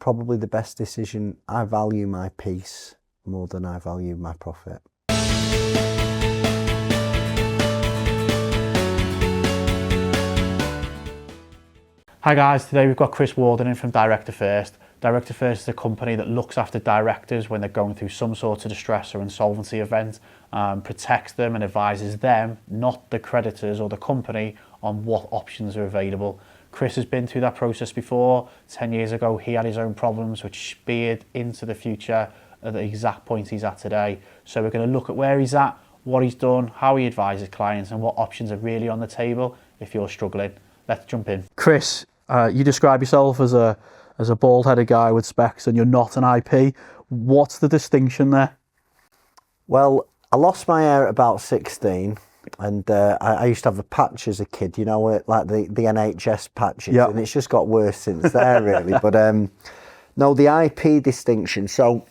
probably the best decision. I value my peace more than I value my profit. Hi guys, today we've got Chris Worden in from Director First. Director First is a company that looks after directors when they're going through some sort of distress or insolvency event, protects them and advises them, not the creditors or the company, on what options are available. Chris has been through that process before. 10 years ago, he had his own problems, which speared into the future at the exact point he's at today. So we're going to look at where he's at, what he's done, how he advises clients, and what options are really on the table if you're struggling. Let's jump in. Chris, you describe yourself as a bald-headed guy with specs, and you're not an IP. What's the distinction there? Well, I lost my hair at about 16, and I used to have a patch as a kid, you know, like the NHS patches, and it's just got worse since there, really. But no, the IP distinction. So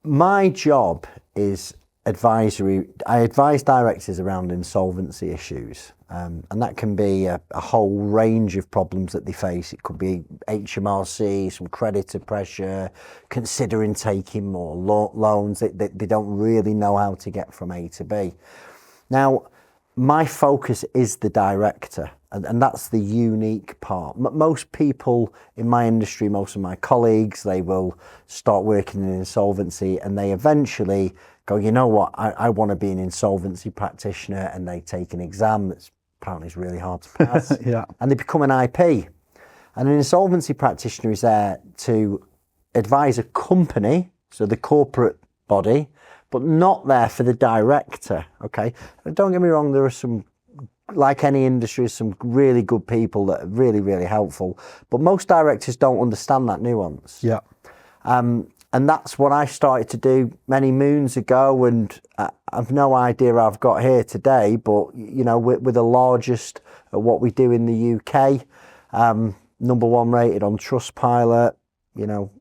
my job is advisory. I advise directors around insolvency issues. And that can be a whole range of problems that they face. It could be HMRC, some creditor pressure, considering taking more loans that they don't really know how to get from A to B. Now, my focus is the director, and that's the unique part. Most people in my industry, most of my colleagues, they will start working in insolvency and they eventually go, you know what, I want to be an insolvency practitioner, and they take an exam that's apparently is really hard to pass, and they become an IP. And an insolvency practitioner is there to advise a company, so the corporate body, but not there for the director, okay? And don't get me wrong, there are some, like any industry, some really good people that are really, really helpful, but most directors don't understand that nuance. And that's what I started to do many moons ago, and I've no idea how I've got here today, but, you know, we're the largest at what we do in the UK, #1 rated on Trustpilot, you know,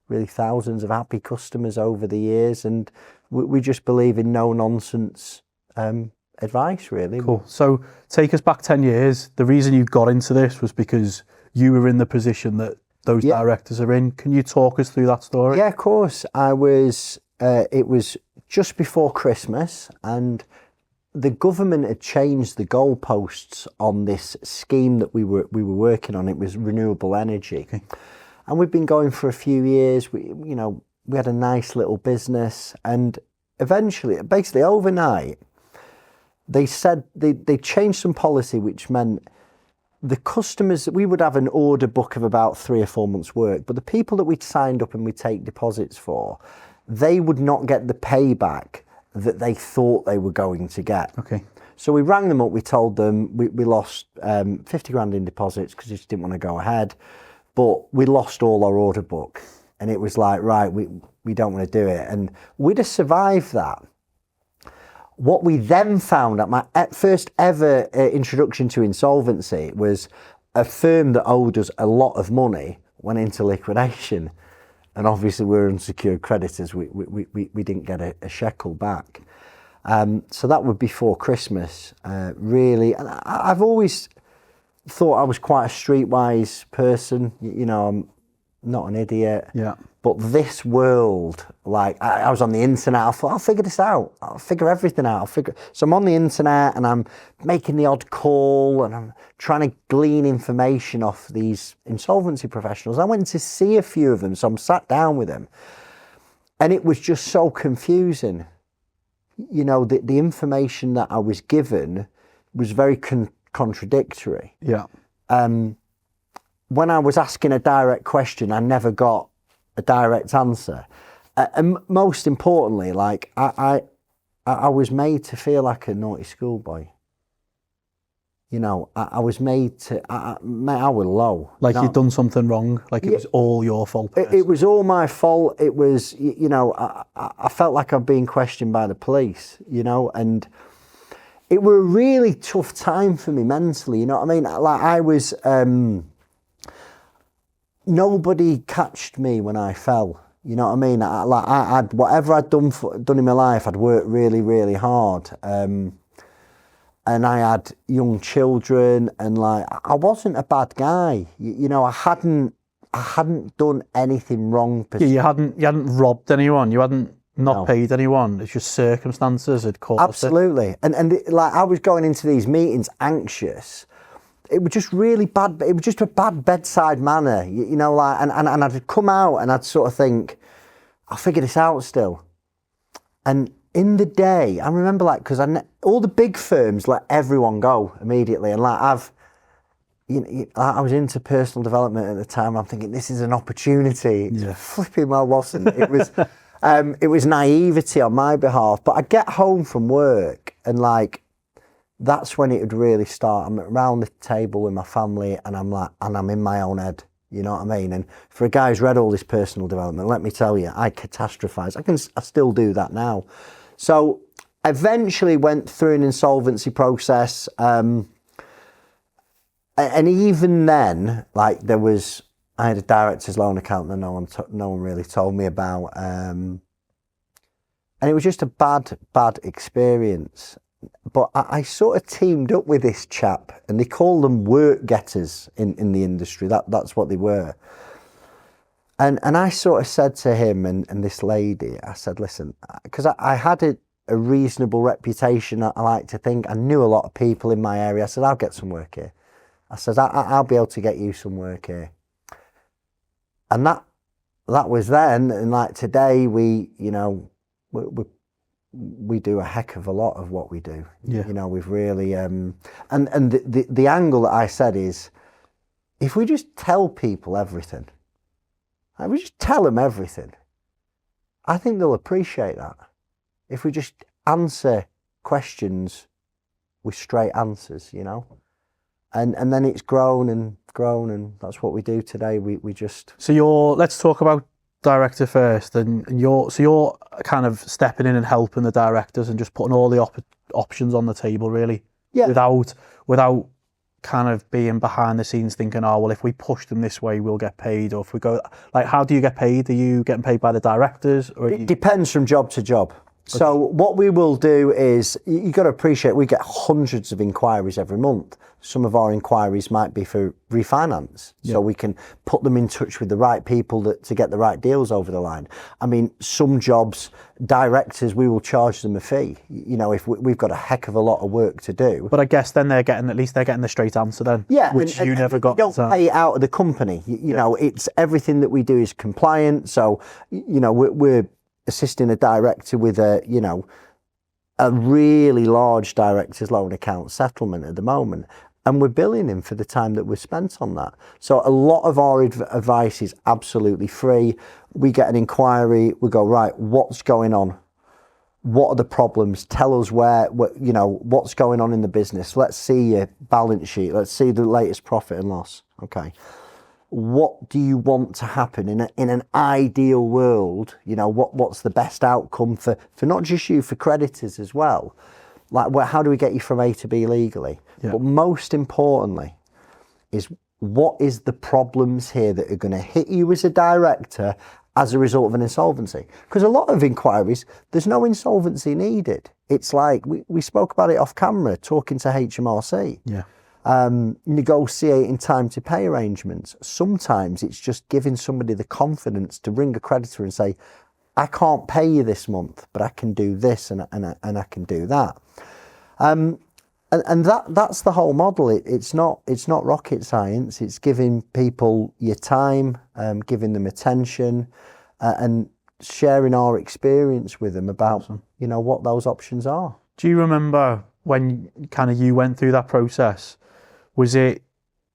really thousands of happy customers over the years, and we just believe in no-nonsense advice, really. Cool. So take us back 10 years. The reason you got into this was because you were in the position that those directors are in. Can you talk us through that story? Yeah, of course. I was, it was just before Christmas, and the government had changed the goalposts on this scheme that we were working on. It was renewable energy. Okay. And we've been going for a few years. We had a nice little business, and eventually, basically overnight, they said they changed some policy, which meant the customers, we would have an order book of about 3 or 4 months' work, but the people that we'd signed up and we take deposits for, they would not get the payback that they thought they were going to get. Okay. So we rang them up, we told them we lost 50 grand in deposits because they just didn't want to go ahead, but we lost all our order book. And it was like, right, we don't want to do it. And we'd have survived that. What we then found at my first ever introduction to insolvency was a firm that owed us a lot of money went into liquidation, and obviously we're unsecured creditors. We didn't get a shekel back. So that was before Christmas, really. And I've always thought I was quite a streetwise person. You know, I'm not an idiot. Yeah. But this world, like I was on the internet, I thought, I'll figure this out. I'll figure everything out. So I'm on the internet and I'm making the odd call and I'm trying to glean information off these insolvency professionals. I went to see a few of them, so I'm sat down with them. And it was just so confusing. You know, the information that I was given was very contradictory. Yeah. When I was asking a direct question, I never got a direct answer. And most importantly, like I was made to feel like a naughty schoolboy. You know, I was made to, mate, I was low. Like you'd done something wrong, like it was all your fault. It was all my fault. It was, you know, I felt like I'm being questioned by the police, you know, and it were a really tough time for me mentally, you know what I mean? Like I was, nobody catched me when I fell. You know what I mean? I'd whatever I'd done in my life, I'd worked really, really hard. And I had young children, and like I wasn't a bad guy. You know, I hadn't I hadn't done anything wrong. Yeah, you hadn't robbed anyone. You hadn't not paid anyone. It's just circumstances had caused Absolutely. it. And like I was going into these meetings anxious. It was just really bad. It was just a bad bedside manner, you know, like, and I'd come out and I'd sort of think, I'll figure this out still. And in the day, I remember like, because all the big firms let everyone go immediately. And like I was into personal development at the time. I'm thinking, this is an opportunity. Yeah. Flipping well wasn't. It was naivety on my behalf. But I get home from work and like, that's when it would really start. I'm around the table with my family and I'm in my own head. You know what I mean? And for a guy who's read all this personal development, let me tell you, I catastrophize. I still do that now. So I eventually went through an insolvency process. And even then, like I had a director's loan account that no one really told me about. And it was just a bad experience. But I sort of teamed up with this chap, and they call them work getters in the industry. That's what they were. And I sort of said to him and this lady, I said, listen, because I had a reasonable reputation, I like to think. I knew a lot of people in my area. I said, I'll get some work here. I said, I'll be able to get you some work here. And that was then. And like today, we do a heck of a lot of what we do. Yeah. You know, we've really, and the angle that I said is, if we just tell people everything, like we just tell them everything, I think they'll appreciate that. If we just answer questions with straight answers, you know, and then it's grown and that's what we do today. We just. So let's talk about director first, and you're kind of stepping in and helping the directors and just putting all the options on the table, really. Yeah. Without kind of being behind the scenes thinking, oh well, if we push them this way we'll get paid, or if we go like, how do you get paid? Are you getting paid by the directors, or it depends from job to job. Okay. So what we will do is, you got to appreciate, we get hundreds of inquiries every month. Some of our inquiries might be for refinance, so we can put them in touch with the right people to get the right deals over the line. I mean, some jobs, directors, we will charge them a fee, you know, if we've got a heck of a lot of work to do. But I guess then they're getting the straight answer then, which you never got. You don't pay it out of the company, you know, it's everything that we do is compliant. So, you know, we're assisting a director with a really large director's loan account settlement at the moment. And we're billing him for the time that we've spent on that. So a lot of our advice is absolutely free. We get an inquiry, we go, right, what's going on? What are the problems? Tell us what's going on in the business. Let's see your balance sheet. Let's see the latest profit and loss. Okay. What do you want to happen in an ideal world? You know, what's the best outcome for not just you, for creditors as well? Like, how do we get you from A to B legally? Yeah. But most importantly is, what is the problems here that are going to hit you as a director as a result of an insolvency? Because a lot of inquiries, there's no insolvency needed. It's like, we spoke about it off camera, talking to HMRC. Yeah. Negotiating time to pay arrangements. Sometimes it's just giving somebody the confidence to ring a creditor and say, I can't pay you this month, but I can do this and I can do that. And that's the whole model. It's not rocket science. It's giving people your time, giving them attention, and sharing our experience with them about, awesome, you know, what those options are. Do you remember when kind of you went through that process? Was it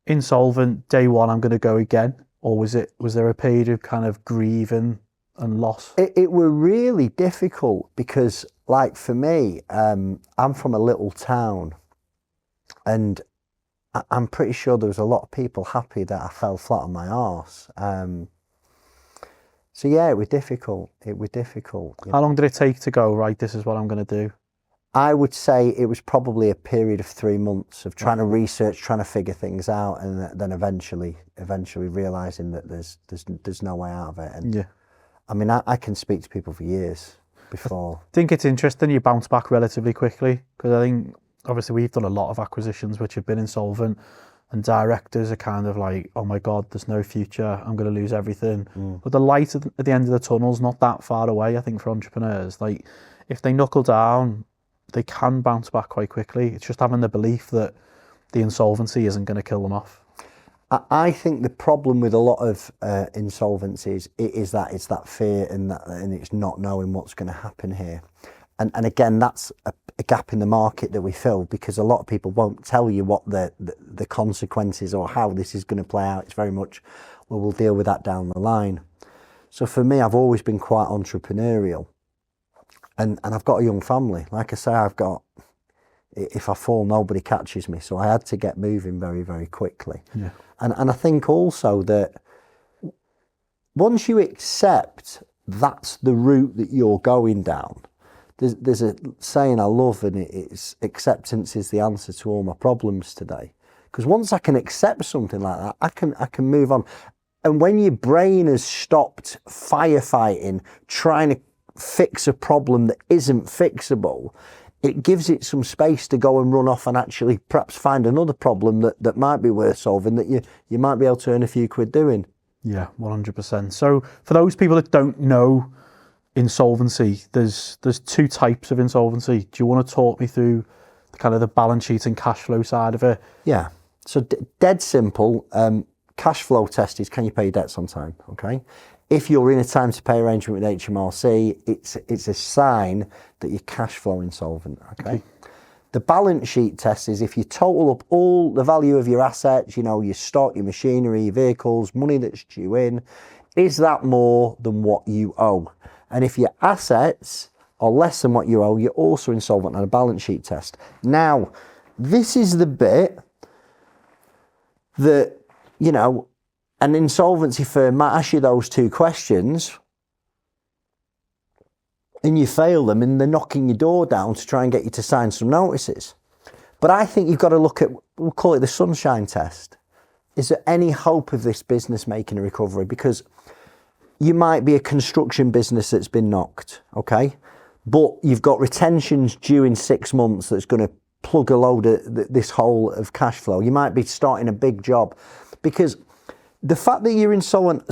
insolvent day one, I'm going to go again? Or was there a period of kind of grieving and loss? It were really difficult because, like, for me, I'm from a little town, and I'm pretty sure there was a lot of people happy that I fell flat on my arse. So yeah, it was difficult. How long did it take to go, right, this is what I'm going to do? I would say it was probably a period of 3 months of trying to research, trying to figure things out, and then eventually realising that there's no way out of it. And yeah. I mean, I can speak to people for years before. I think it's interesting you bounce back relatively quickly, because I think obviously we've done a lot of acquisitions which have been insolvent, and directors are kind of like, oh my God, there's no future, I'm going to lose everything. But the light at the end of the tunnel's not that far away, I think, for entrepreneurs. Like, if they knuckle down, they can bounce back quite quickly. It's just having the belief that the insolvency isn't going to kill them off. I think the problem with a lot of insolvencies is that it's that fear and it's not knowing what's going to happen here. And again, that's a gap in the market that we fill, because a lot of people won't tell you what the consequences or how this is going to play out. It's very much, well, we'll deal with that down the line. So for me, I've always been quite entrepreneurial, and I've got a young family. Like I say, if I fall, nobody catches me. So I had to get moving very, very quickly. Yeah. And I think also that once you accept that's the route that you're going down, there's a saying I love, and it's acceptance is the answer to all my problems today. Because once I can accept something like that, I can move on. And when your brain has stopped firefighting, trying to fix a problem that isn't fixable, it gives it some space to go and run off and actually perhaps find another problem that might be worth solving, that you might be able to earn a few quid doing. Yeah, 100%. So for those people that don't know insolvency, there's two types of insolvency. Do you want to talk me through the kind of the balance sheet and cash flow side of it? Yeah. So dead simple. Cash flow test is, can you pay your debts on time? Okay. If you're in a time to pay arrangement with HMRC, it's a sign that you're cash flow insolvent. Okay. The balance sheet test is if you total up all the value of your assets, your stock, your machinery, your vehicles, money that's due in, is that more than what you owe? And if your assets are less than what you owe, you're also insolvent on a balance sheet test. Now, this is the bit that, an insolvency firm might ask you those two questions and you fail them and they're knocking your door down to try and get you to sign some notices. But I think you've got to look at, we'll call it the sunshine test. Is there any hope of this business making a recovery? Because you might be a construction business that's been knocked, okay? But you've got retentions due in 6 months that's going to plug a load of this hole of cash flow. You might be starting a big job, because the fact that you're insolvent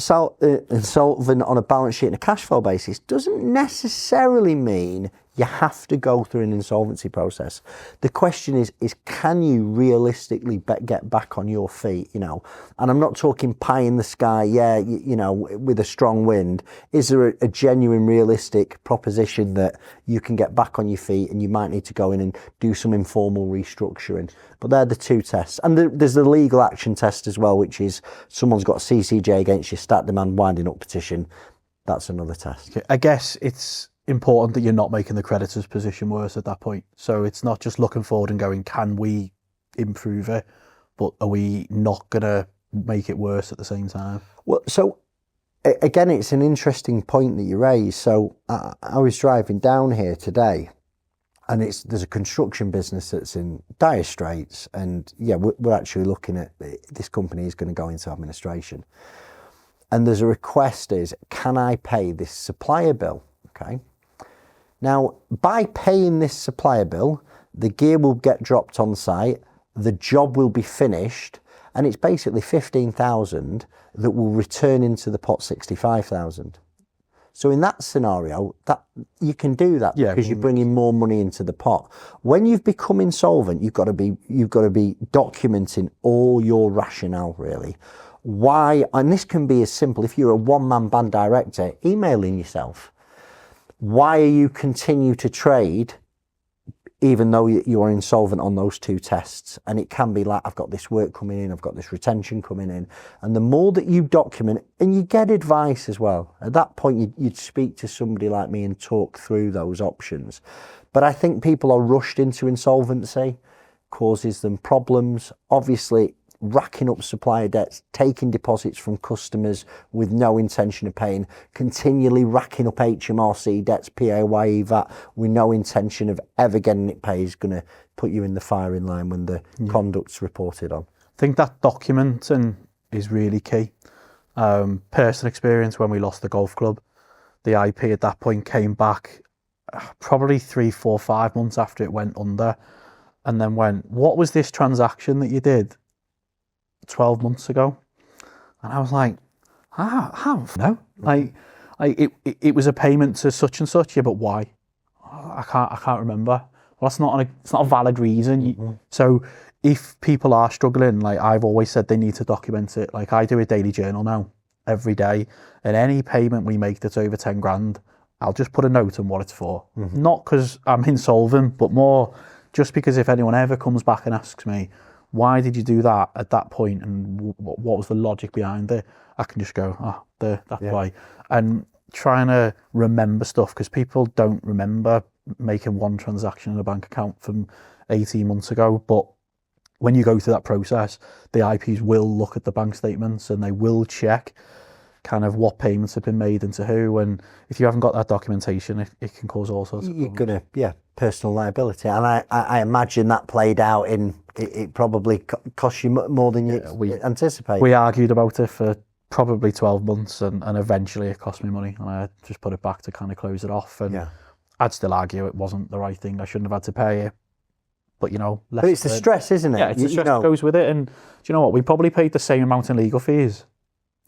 on a balance sheet and a cash flow basis doesn't necessarily mean you have to go through an insolvency process. The question is can you realistically get back on your feet, And I'm not talking pie in the sky, with a strong wind. Is there a genuine, realistic proposition that you can get back on your feet and you might need to go in and do some informal restructuring? But they're the two tests. And there's the legal action test as well, which is someone's got a CCJ against you, stat demand winding up petition. That's another test. I guess it's important that you're not making the creditor's position worse at that point. So it's not just looking forward and going, can we improve it? But are we not going to make it worse at the same time? Well, so again, it's an interesting point that you raise. So I was driving down here today, and there's a construction business that's in dire straits, and we're actually looking at this company is going to go into administration, and there's a request is, can I pay this supplier bill? Okay. Now, by paying this supplier bill, the gear will get dropped on site, the job will be finished, and it's basically 15,000 that will return into the pot 65,000. So in that scenario, that you can do that because you're bringing more money into the pot. When you've become insolvent, you've got to be documenting all your rationale, really. Why? And this can be as simple, if you're a one-man band director, emailing yourself. Why are you continue to trade even though you are insolvent on those two tests? And it can be like, I've got this work coming in, I've got this retention coming in. And the more that you document, and you get advice as well. At that point, you'd speak to somebody like me and talk through those options. But I think people are rushed into insolvency, causes them problems. Obviously, racking up supplier debts, taking deposits from customers with no intention of paying, continually racking up HMRC debts, PAYE, VAT, with no intention of ever getting it paid, is going to put you in the firing line when the conduct's reported on. I think that documenting is really key. Personal experience, when we lost the golf club, the IP at that point came back probably 3, 4, 5 months after it went under, and then went, what was this transaction that you did? 12 months ago. And I was like, how? No. It was a payment to such and such. Yeah, but why? I can't remember. Well, it's not a valid reason. So if people are struggling, like I've always said, they need to document it. Like I do a daily journal now every day, and any payment we make that's over 10 grand, I'll just put a note on what it's for. Not because I'm insolvent, but more just because if anyone ever comes back and asks me, why did you do that at that point and what was the logic behind it, I can just go, that's why. And trying to remember stuff, because people don't remember making one transaction in a bank account from 18 months ago. But when you go through that process, the IPs will look at the bank statements and they will check kind of what payments have been made into who, and if you haven't got that documentation, it can cause all sorts of problems. Personal liability. And I imagine that played out in, it probably cost you more than you anticipated. We argued about it for probably 12 months and eventually it cost me money, and I just put it back to kind of close it off, and I'd still argue it wasn't the right thing. I shouldn't have had to pay it. But, but it's the stress, isn't it? Yeah, it's the stress that goes with it. And do you know what? We probably paid the same amount in legal fees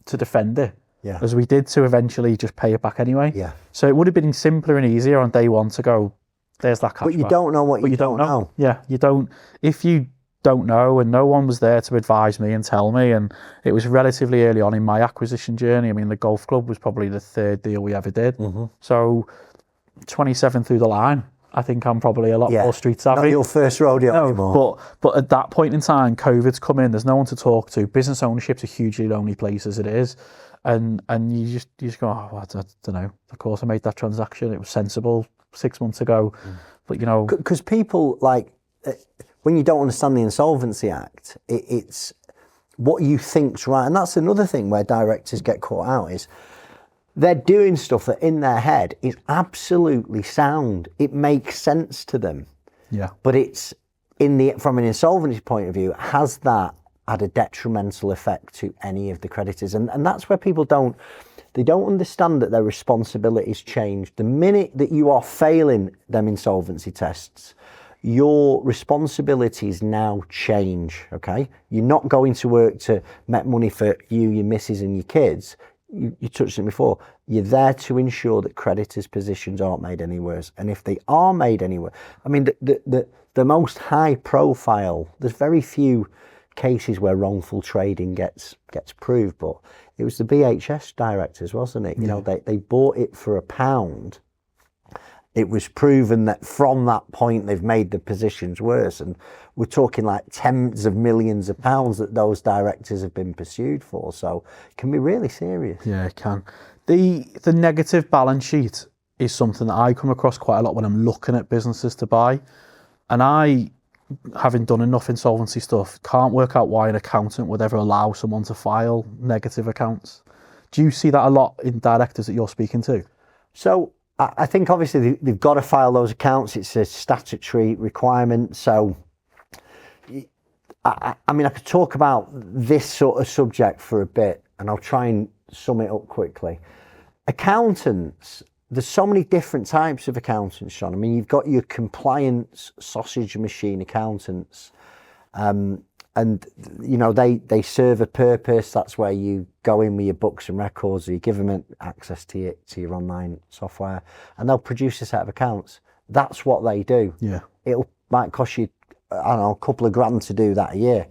to defend it as we did to eventually just pay it back anyway. Yeah. So it would have been simpler and easier on day one to go, there's that cash But you back. don't know what you don't know. Yeah, you don't. If you don't know, and no one was there to advise me and tell me, and it was relatively early on in my acquisition journey. I mean, the golf club was probably the third deal we ever did. So 27 through the line. I think I'm probably a lot more street savvy. Not your first rodeo anymore. But at that point in time, COVID's come in. There's no one to talk to. Business ownership's a hugely lonely place as it is, and you just go, I don't know. Of course, I made that transaction. It was sensible 6 months ago, but because people when you don't understand the Insolvency Act, it's what you think's right, and that's another thing where directors get caught out is. They're doing stuff that in their head is absolutely sound. It makes sense to them. Yeah. But it's from an insolvency point of view, has that had a detrimental effect to any of the creditors? And that's where people don't understand that their responsibilities change. The minute that you are failing them insolvency tests, your responsibilities now change, okay? You're not going to work to make money for you, your missus and your kids. You touched on it before, you're there to ensure that creditors' positions aren't made any worse. And if they are made any worse, I mean, the most high profile, there's very few cases where wrongful trading gets proved, but it was the BHS directors, wasn't it? You know, they bought it for £1. It was proven that from that point they've made the positions worse, and we're talking like tens of millions of pounds that those directors have been pursued for. So it can be really serious. Yeah, it can. The negative balance sheet is something that I come across quite a lot when I'm looking at businesses to buy, and I, having done enough insolvency stuff, can't work out why an accountant would ever allow someone to file negative accounts. Do you see that a lot in directors that you're speaking to? So I think obviously they've got to file those accounts. It's a statutory requirement. So, I mean, I could talk about this sort of subject for a bit, and I'll try and sum it up quickly. Accountants, there's so many different types of accountants, Sean. I mean, you've got your compliance sausage machine accountants, and they serve a purpose. That's where you go in with your books and records, or you give them access to your online software, and they'll produce a set of accounts. That's what they do. Yeah, might cost you, I don't know, a couple of grand to do that a year.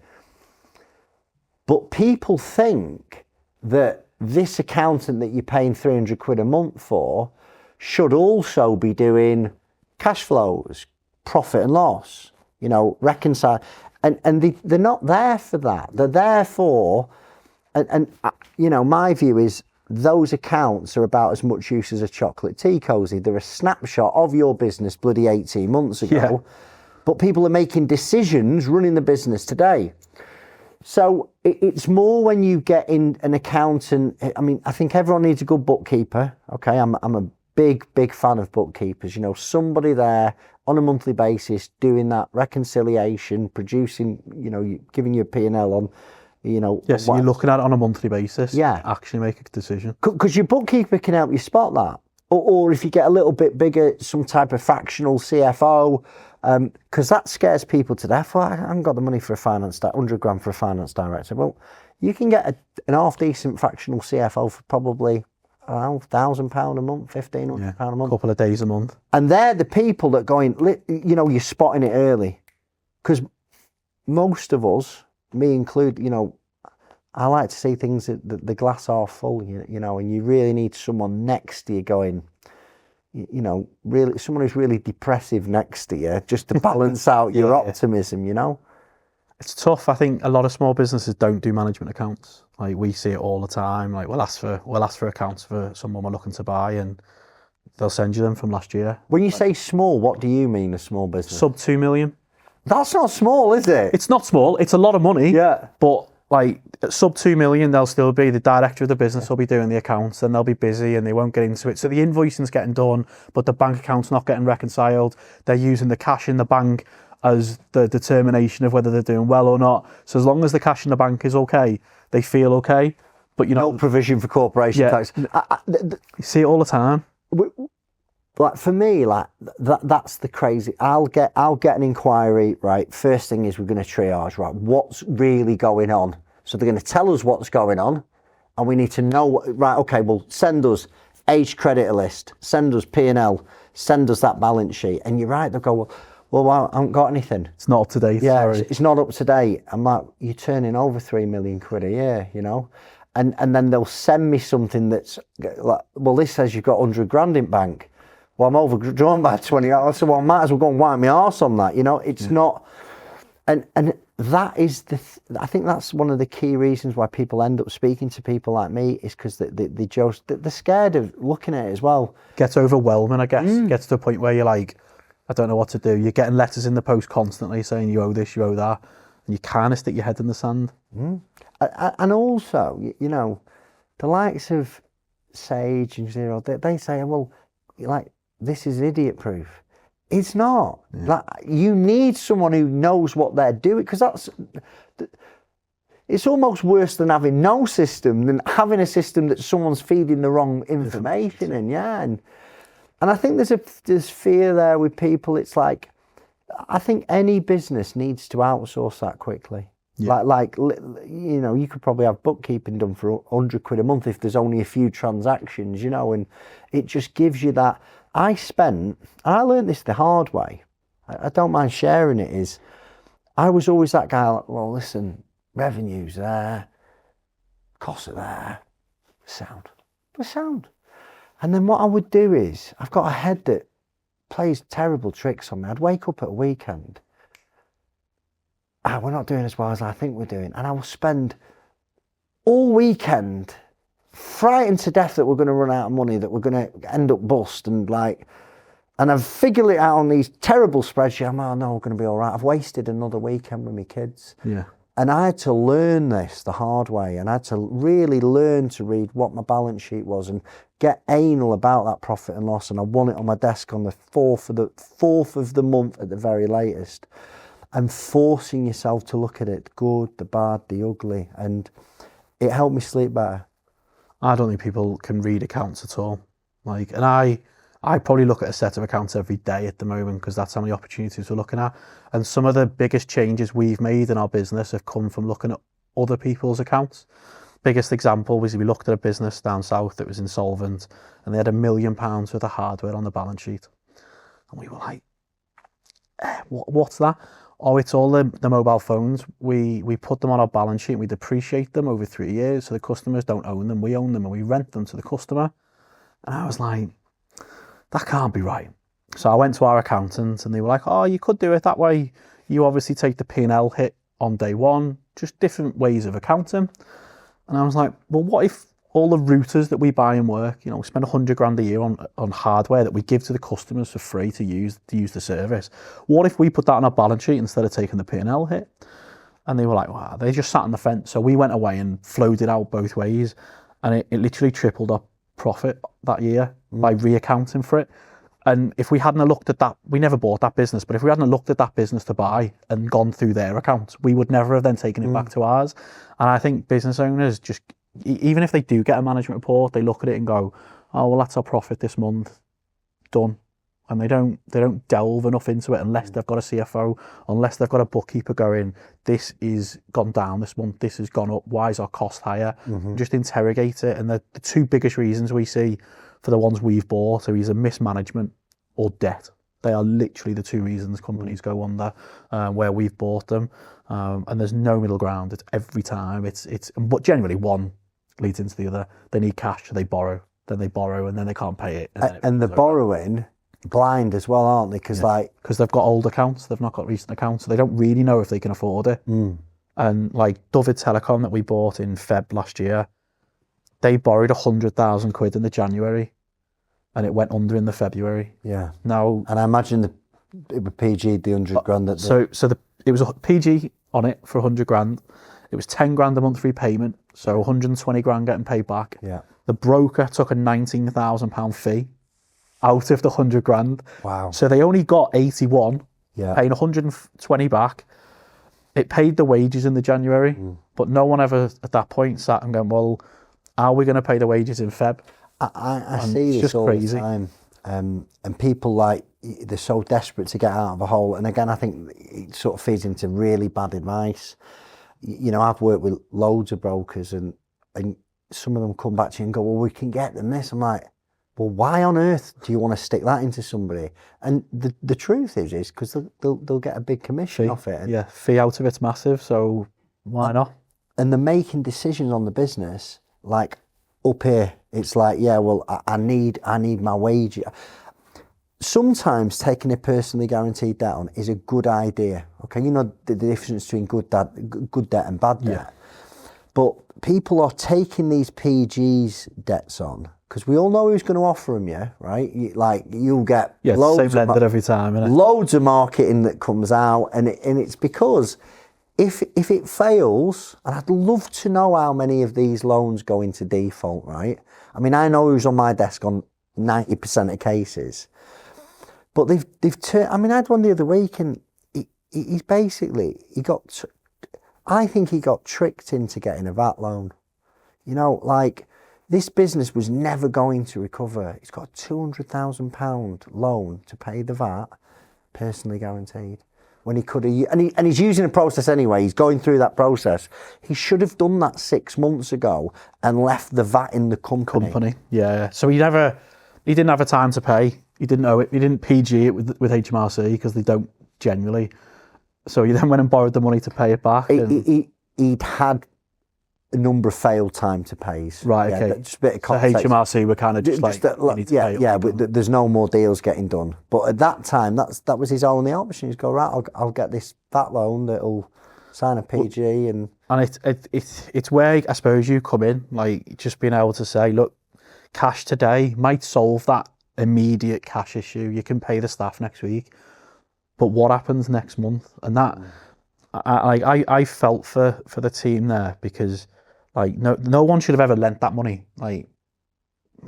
But people think that this accountant that you're paying 300 quid a month for should also be doing cash flows, profit and loss, reconcile. And they're not there for that. They're there for, and my view is those accounts are about as much use as a chocolate tea cozy. They're a snapshot of your business bloody 18 months ago, but people are making decisions running the business today. So it's more when you get in an accountant. I mean, I think everyone needs a good bookkeeper. Okay, I'm a big fan of bookkeepers. Somebody there on a monthly basis doing that reconciliation, producing, giving you a P&L on, Yes, you're looking at it on a monthly basis. Yeah. Actually make a decision. Because your bookkeeper can help you spot that. Or if you get a little bit bigger, some type of fractional CFO, Because that scares people to death. Well, I haven't got the money for a finance, 100 grand for a finance director. Well, you can get an half decent fractional CFO for probably, I don't know, £1,000 a month, £1,500 a month. A couple of days a month. And they're the people that you're spotting it early. Because most of us, me included, I like to see things that the glass half full, and you really need someone next to you going, really, someone who's really depressive next to you just to balance out your optimism, It's tough. I think a lot of small businesses don't do management accounts. Like, we see it all the time. Like, we'll ask for accounts for someone we're looking to buy, and they'll send you them from last year. When you say small, what do you mean a small business? Sub 2 million. That's not small, is it? It's not small. It's a lot of money. Yeah. But like, sub 2 million, they'll still be the director of the business will be doing the accounts, and they'll be busy and they won't get into it. So the invoicing's getting done, but the bank account's not getting reconciled. They're using the cash in the bank as the determination of whether they're doing well or not. So as long as the cash in the bank is okay, they feel okay. But no provision for corporation tax. You see it all the time. Like, for me, like that's the crazy. I'll get an inquiry, right? First thing is, we're going to triage, right? What's really going on? So they're going to tell us what's going on, and we need to know, right? Okay, well, send us age creditor list, send us P&L, send us that balance sheet. And you're right, they'll go, well, I haven't got anything. It's not up to date. Yeah, sorry. It's not up to date. I'm like, you're turning over £3 million a year, and then they'll send me something that's like, well, this says you've got 100 grand in bank. Well, I'm overdrawn by 20. I said, well, I might as well go and wipe my arse on that. It's not, and that is I think that's one of the key reasons why people end up speaking to people like me, is because they're scared of looking at it as well. Gets overwhelming, I guess. Gets to a point where you're like, I don't know what to do. You're getting letters in the post constantly saying you owe this, you owe that, and you kind of stick your head in the sand. And also, the likes of Sage and Xero, they say, well, like, this is idiot proof. It's not. Like, you need someone who knows what they're doing, because it's almost worse than having no system than having a system that someone's feeding the wrong information in. And I think there's fear there with people. It's like, I think any business needs to outsource that quickly. Like you could probably have bookkeeping done for £100 a month if there's only a few transactions, and it just gives you that. I learned this the hard way. I don't mind sharing it. Is I was always that guy, like, well, listen, revenue's there, costs are there, sound. And then what I would do is, I've got a head that plays terrible tricks on me. I'd wake up at a weekend, we're not doing as well as I think we're doing, and I will spend all weekend frightened to death that we're going to run out of money, that we're going to end up bust, and I've figured it out on these terrible spreadsheets. I'm like, oh no, we're going to be all right. I've wasted another weekend with my kids. And I had to learn this the hard way, and I had to really learn to read what my balance sheet was and get anal about that profit and loss. And I want it on my desk on the 4th of the month at the very latest, and forcing yourself to look at it, the good, the bad, the ugly, and it helped me sleep better. I don't think people can read accounts at all. Like, and I probably look at a set of accounts every day at the moment, because that's how many opportunities we're looking at. And some of the biggest changes we've made in our business have come from looking at other people's accounts. Biggest example was we looked at a business down south that was insolvent, and they had £1 million worth of hardware on the balance sheet. And we were like, what's that? Oh, it's all the mobile phones. We put them on our balance sheet and we depreciate them over 3 years, so the customers don't own them, we own them, and we rent them to the customer. And I was like, that can't be right. So I went to our accountant and they were like, oh, you could do it that way. You obviously take the P&L hit on day one, just different ways of accounting. And I was like, well, what if all the routers that we buy in work, we spend 100 grand a year on hardware that we give to the customers for free to use the service. What if we put that on our balance sheet instead of taking the P&L hit? And they were like, wow, they just sat on the fence. So we went away and flowed it out both ways. And it literally tripled our profit that year by reaccounting for it. And if we hadn't looked at that, we never bought that business, but if we hadn't looked at that business to buy and gone through their accounts, we would never have then taken it back to ours. And I think business owners just, even if they do get a management report, they look at it and go, oh, well, that's our profit this month. Done. and they don't delve enough into it unless they've got a CFO, unless they've got a bookkeeper going, this is gone down this month, this has gone up, why is our cost higher? Just interrogate it. And the two biggest reasons we see for the ones we've bought are either mismanagement or debt. They are literally the two reasons companies go under where we've bought them. And there's no middle ground. It's every time. But generally one leads into the other. They need cash, so they borrow. Then they borrow, and then they can't pay it. And the borrowing blind as well, aren't they? Because they've got old accounts, they've not got recent accounts, so they don't really know if they can afford it. And like Dovid Telecom that we bought in Feb last year, they borrowed 100,000 quid in the January, and it went under in the February. Yeah. Now, and I imagine it was PG the 100 grand. It was a PG on it for 100 grand. It was 10 grand a month repayment, so 120 grand getting paid back. Yeah. The broker took a £19,000 fee out of the 100 grand. Wow. So they only got 81, paying 120 back. It paid the wages in the January, but no one ever at that point sat and going, well, are we going to pay the wages in Feb? I see this all the time. And people they're so desperate to get out of a hole. And again, I think it sort of feeds into really bad advice. You know, I've worked with loads of brokers and some of them come back to you and go, well, we can get them this. I'm like, well, why on earth do you want to stick that into somebody? And the truth is because they'll get a big commission off it. And fee out of it's massive, so why not? And they're making decisions on the business, like up here, it's like, yeah, well, I need my wage. Sometimes taking a personally guaranteed debt on is a good idea. Okay, you know the difference between good debt and bad debt. Yeah. But people are taking these PG's debts on because we all know who's going to offer them you, right? You'll get loads same lender every time, innit? Loads of marketing that comes out, and it's because if it fails, and I'd love to know how many of these loans go into default, right? I mean, I know who's on my desk on 90% of cases, but they've turned. I mean, I had one the other week, and he's basically I think he got tricked into getting a VAT loan. You know, like, this business was never going to recover. He's got a £200,000 loan to pay the VAT, personally guaranteed. When he could have, and he's using a process anyway. He's going through that process. He should have done that 6 months ago and left the VAT in the company. Yeah. So he didn't have a time to pay. He didn't owe it. He didn't PG it with HMRC because they don't generally. So he then went and borrowed the money to pay it back. He'd had a number of failed time to pays. Right, okay. Just a bit of context. So HMRC were kind of just but there's no more deals getting done. But at that time, that was his only option. He's go, right, I'll get this VAT loan that'll sign a PG. And it's where, I suppose, you come in, like, just being able to say, look, cash today might solve that immediate cash issue. You can pay the staff next week. But what happens next month? And that, I felt for the team there because, like, no one should have ever lent that money. Like,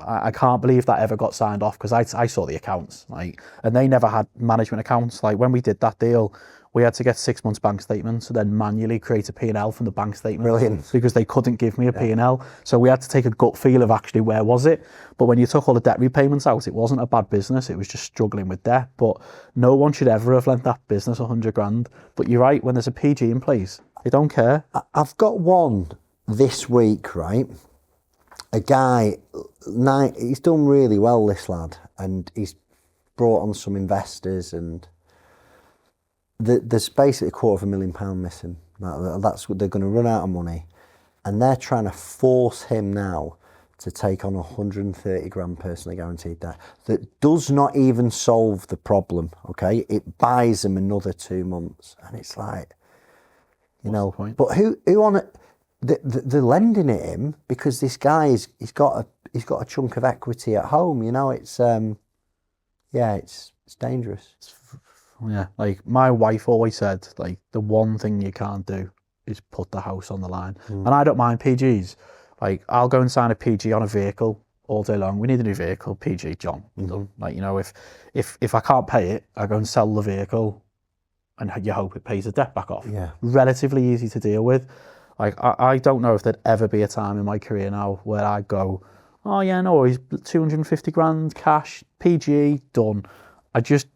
I can't believe that ever got signed off because I saw the accounts, like, and they never had management accounts. Like, when we did that deal, we had to get 6 months bank statements and then manually create a P&L from the bank statement. Brilliant. Because they couldn't give me a P&L. So we had to take a gut feel of actually where was it. But when you took all the debt repayments out, it wasn't a bad business. It was just struggling with debt. But no one should ever have lent that business 100 grand. But you're right, when there's a PG in place, they don't care. I've got one this week, right? A guy, he's done really well, this lad. And he's brought on some investors and there's basically £250,000 missing. That's what they're going to run out of money, and they're trying to force him now to take on 130 grand personally guaranteed debt. That does not even solve the problem. Okay, it buys him another 2 months, and it's like, What's the point? But who on it? They're lending it him because this guy he's got a chunk of equity at home. You know, it's it's dangerous. Yeah, like, my wife always said, like, the one thing you can't do is put the house on the line. And I don't mind PGs. Like, I'll go and sign a PG on a vehicle all day long. We need a new vehicle, PG, John. Like, you know, if I can't pay it, I go and sell the vehicle and you hope it pays the debt back off. Yeah. Relatively easy to deal with. Like, I don't know if there'd ever be a time in my career now where I go, oh yeah, no, he's 250 grand cash, PG, done. I just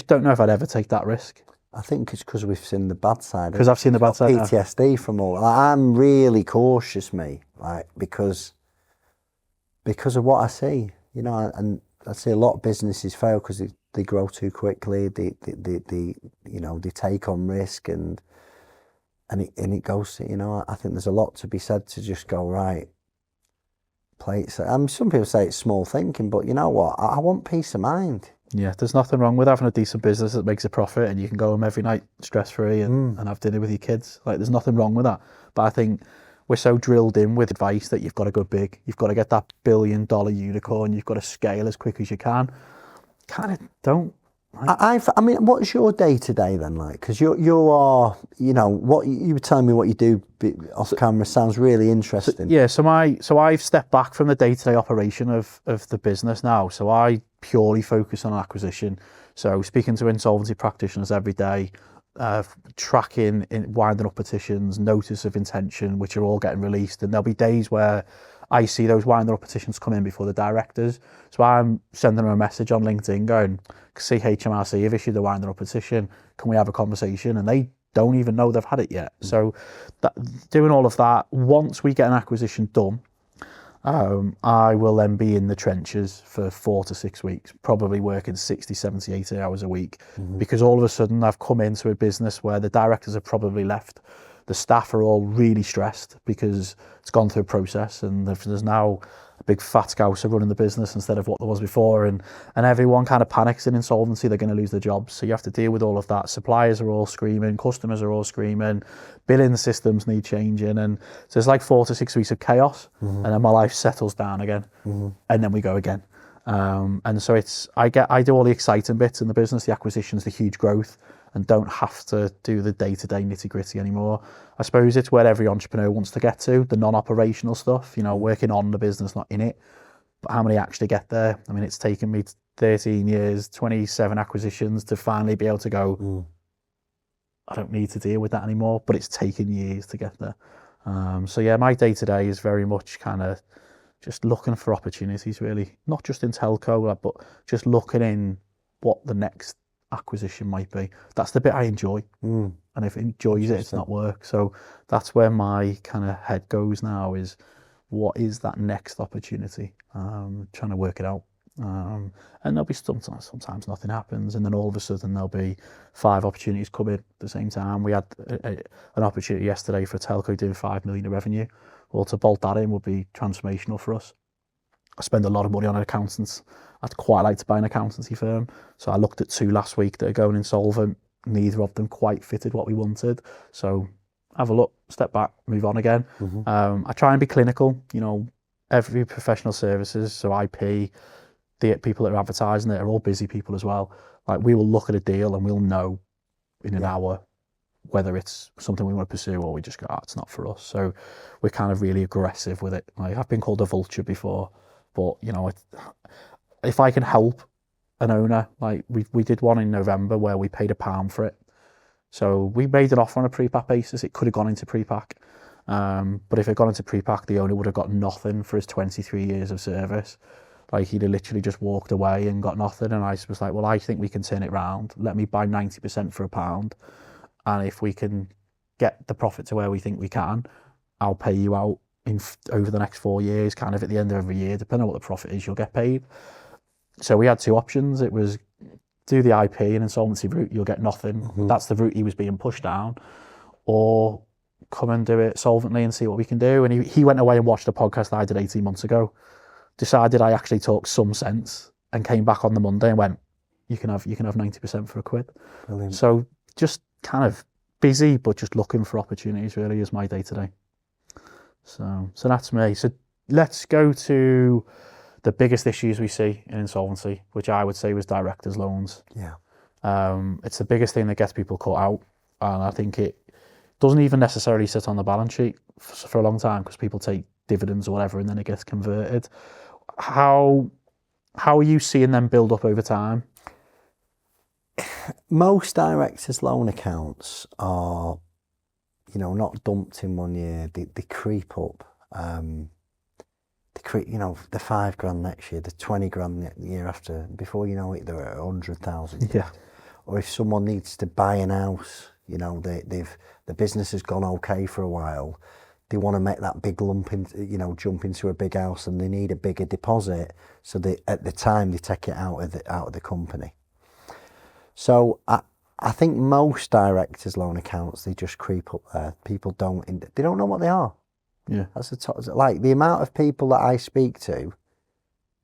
don't know if I'd ever take that risk. I think it's because we've seen the bad side. Because I've seen the bad side. PTSD from all. Like, I'm really cautious, like because of what I see, you know, and I see a lot of businesses fail because they grow too quickly. They you know, they take on risk and it goes. You know, I think there's a lot to be said to just go right. Play it. I mean, some people say it's small thinking, but you know what? I want peace of mind. Yeah, there's nothing wrong with having a decent business that makes a profit and you can go home every night stress-free and have dinner with your kids. Like, there's nothing wrong with that. But I think we're so drilled in with advice that you've got to go big. You've got to get that $1 billion unicorn. You've got to scale as quick as you can. Kind of don't. I mean, what's your day-to-day then like? Because you are, you know, what you were telling me what you do off camera sounds really interesting. So I've stepped back from the day-to-day operation of the business now. So I purely focus on acquisition. So speaking to insolvency practitioners every day, tracking winding up petitions, notice of intention, which are all getting released. And there'll be days where I see those winding up petitions come in before the directors. So I'm sending them a message on LinkedIn going, see, HMRC have issued the winding up petition. Can we have a conversation? And they don't even know they've had it yet. So doing all of that, once we get an acquisition done, I will then be in the trenches for 4 to 6 weeks, probably working 60, 70, 80 hours a week, because all of a sudden I've come into a business where the directors have probably left. The staff are all really stressed because it's gone through a process and there's now a big fat scouser running the business instead of what there was before, and everyone kind of panics in insolvency. They're going to lose their jobs, so you have to deal with all of that. Suppliers are all screaming, customers are all screaming, billing systems need changing, and so it's like 4 to 6 weeks of chaos, and then my life settles down again, and then we go again. And so I do all the exciting bits in the business, the acquisitions, the huge growth, and don't have to do the day-to-day nitty-gritty anymore. I suppose it's where every entrepreneur wants to get to, the non-operational stuff, you know, working on the business, not in it. But how many actually get there? I mean, it's taken me 13 years, 27 acquisitions to finally be able to go, I don't need to deal with that anymore, but it's taken years to get there. So yeah, my day-to-day is very much kind of just looking for opportunities, really, not just in telco, but just looking in what the next acquisition might be. That's the bit I enjoy, and if it enjoys it, it's not work. So that's where my kind of head goes now, is what is that next opportunity, trying to work it out. And there'll be sometimes nothing happens, and then all of a sudden there'll be 5 opportunities come in at the same time. We had an opportunity yesterday for a telco doing 5 million of revenue. Well, to bolt that in would be transformational for us. I spend a lot of money on accountants. I'd quite like to buy an accountancy firm. So I looked at 2 last week that are going insolvent. Neither of them quite fitted what we wanted. So have a look, step back, move on again. I try and be clinical, you know, every professional services, so IP, the people that are advertising it are all busy people as well. Like, we will look at a deal and we'll know in an hour whether it's something we want to pursue or we just go, it's not for us. So we're kind of really aggressive with it. Like, I've been called a vulture before, but you know, if I can help an owner, like we did one in November where we paid £1 for it. So we made an offer on a pre-pack basis. It could have gone into pre-pack. But if it got into pre-pack, the owner would have got nothing for his 23 years of service. Like, he'd have literally just walked away and got nothing. And I was like, well, I think we can turn it round. Let me buy 90% for £1. And if we can get the profit to where we think we can, I'll pay you out over the next 4 years, kind of at the end of every year, depending on what the profit is, you'll get paid. So we had 2 options. It was do the IP and insolvency route, you'll get nothing. That's the route he was being pushed down. Or come and do it solvently and see what we can do. And he went away and watched a podcast I did 18 months ago, decided I actually talked some sense, and came back on the Monday and went, you can have 90% for £1. Brilliant. So just kind of busy, but just looking for opportunities really is my day to day. So that's me. So let's go to the biggest issues we see in insolvency, which I would say was directors' loans. Yeah. It's the biggest thing that gets people caught out. And I think it doesn't even necessarily sit on the balance sheet for a long time because people take dividends or whatever and then it gets converted. How are you seeing them build up over time? Most directors' loan accounts are, you know, not dumped in 1 year. They creep up. the $5,000 next year, the 20 grand the year after. Before you know it, they're at 100,000. Yeah. Or if someone needs to buy an house, the business has gone okay for a while. They want to make that big jump into a big house, and they need a bigger deposit. So at the time they take it out of the company. So I think most directors' loan accounts, they just creep up there. People don't know what they are. Yeah. That's like the amount of people that I speak to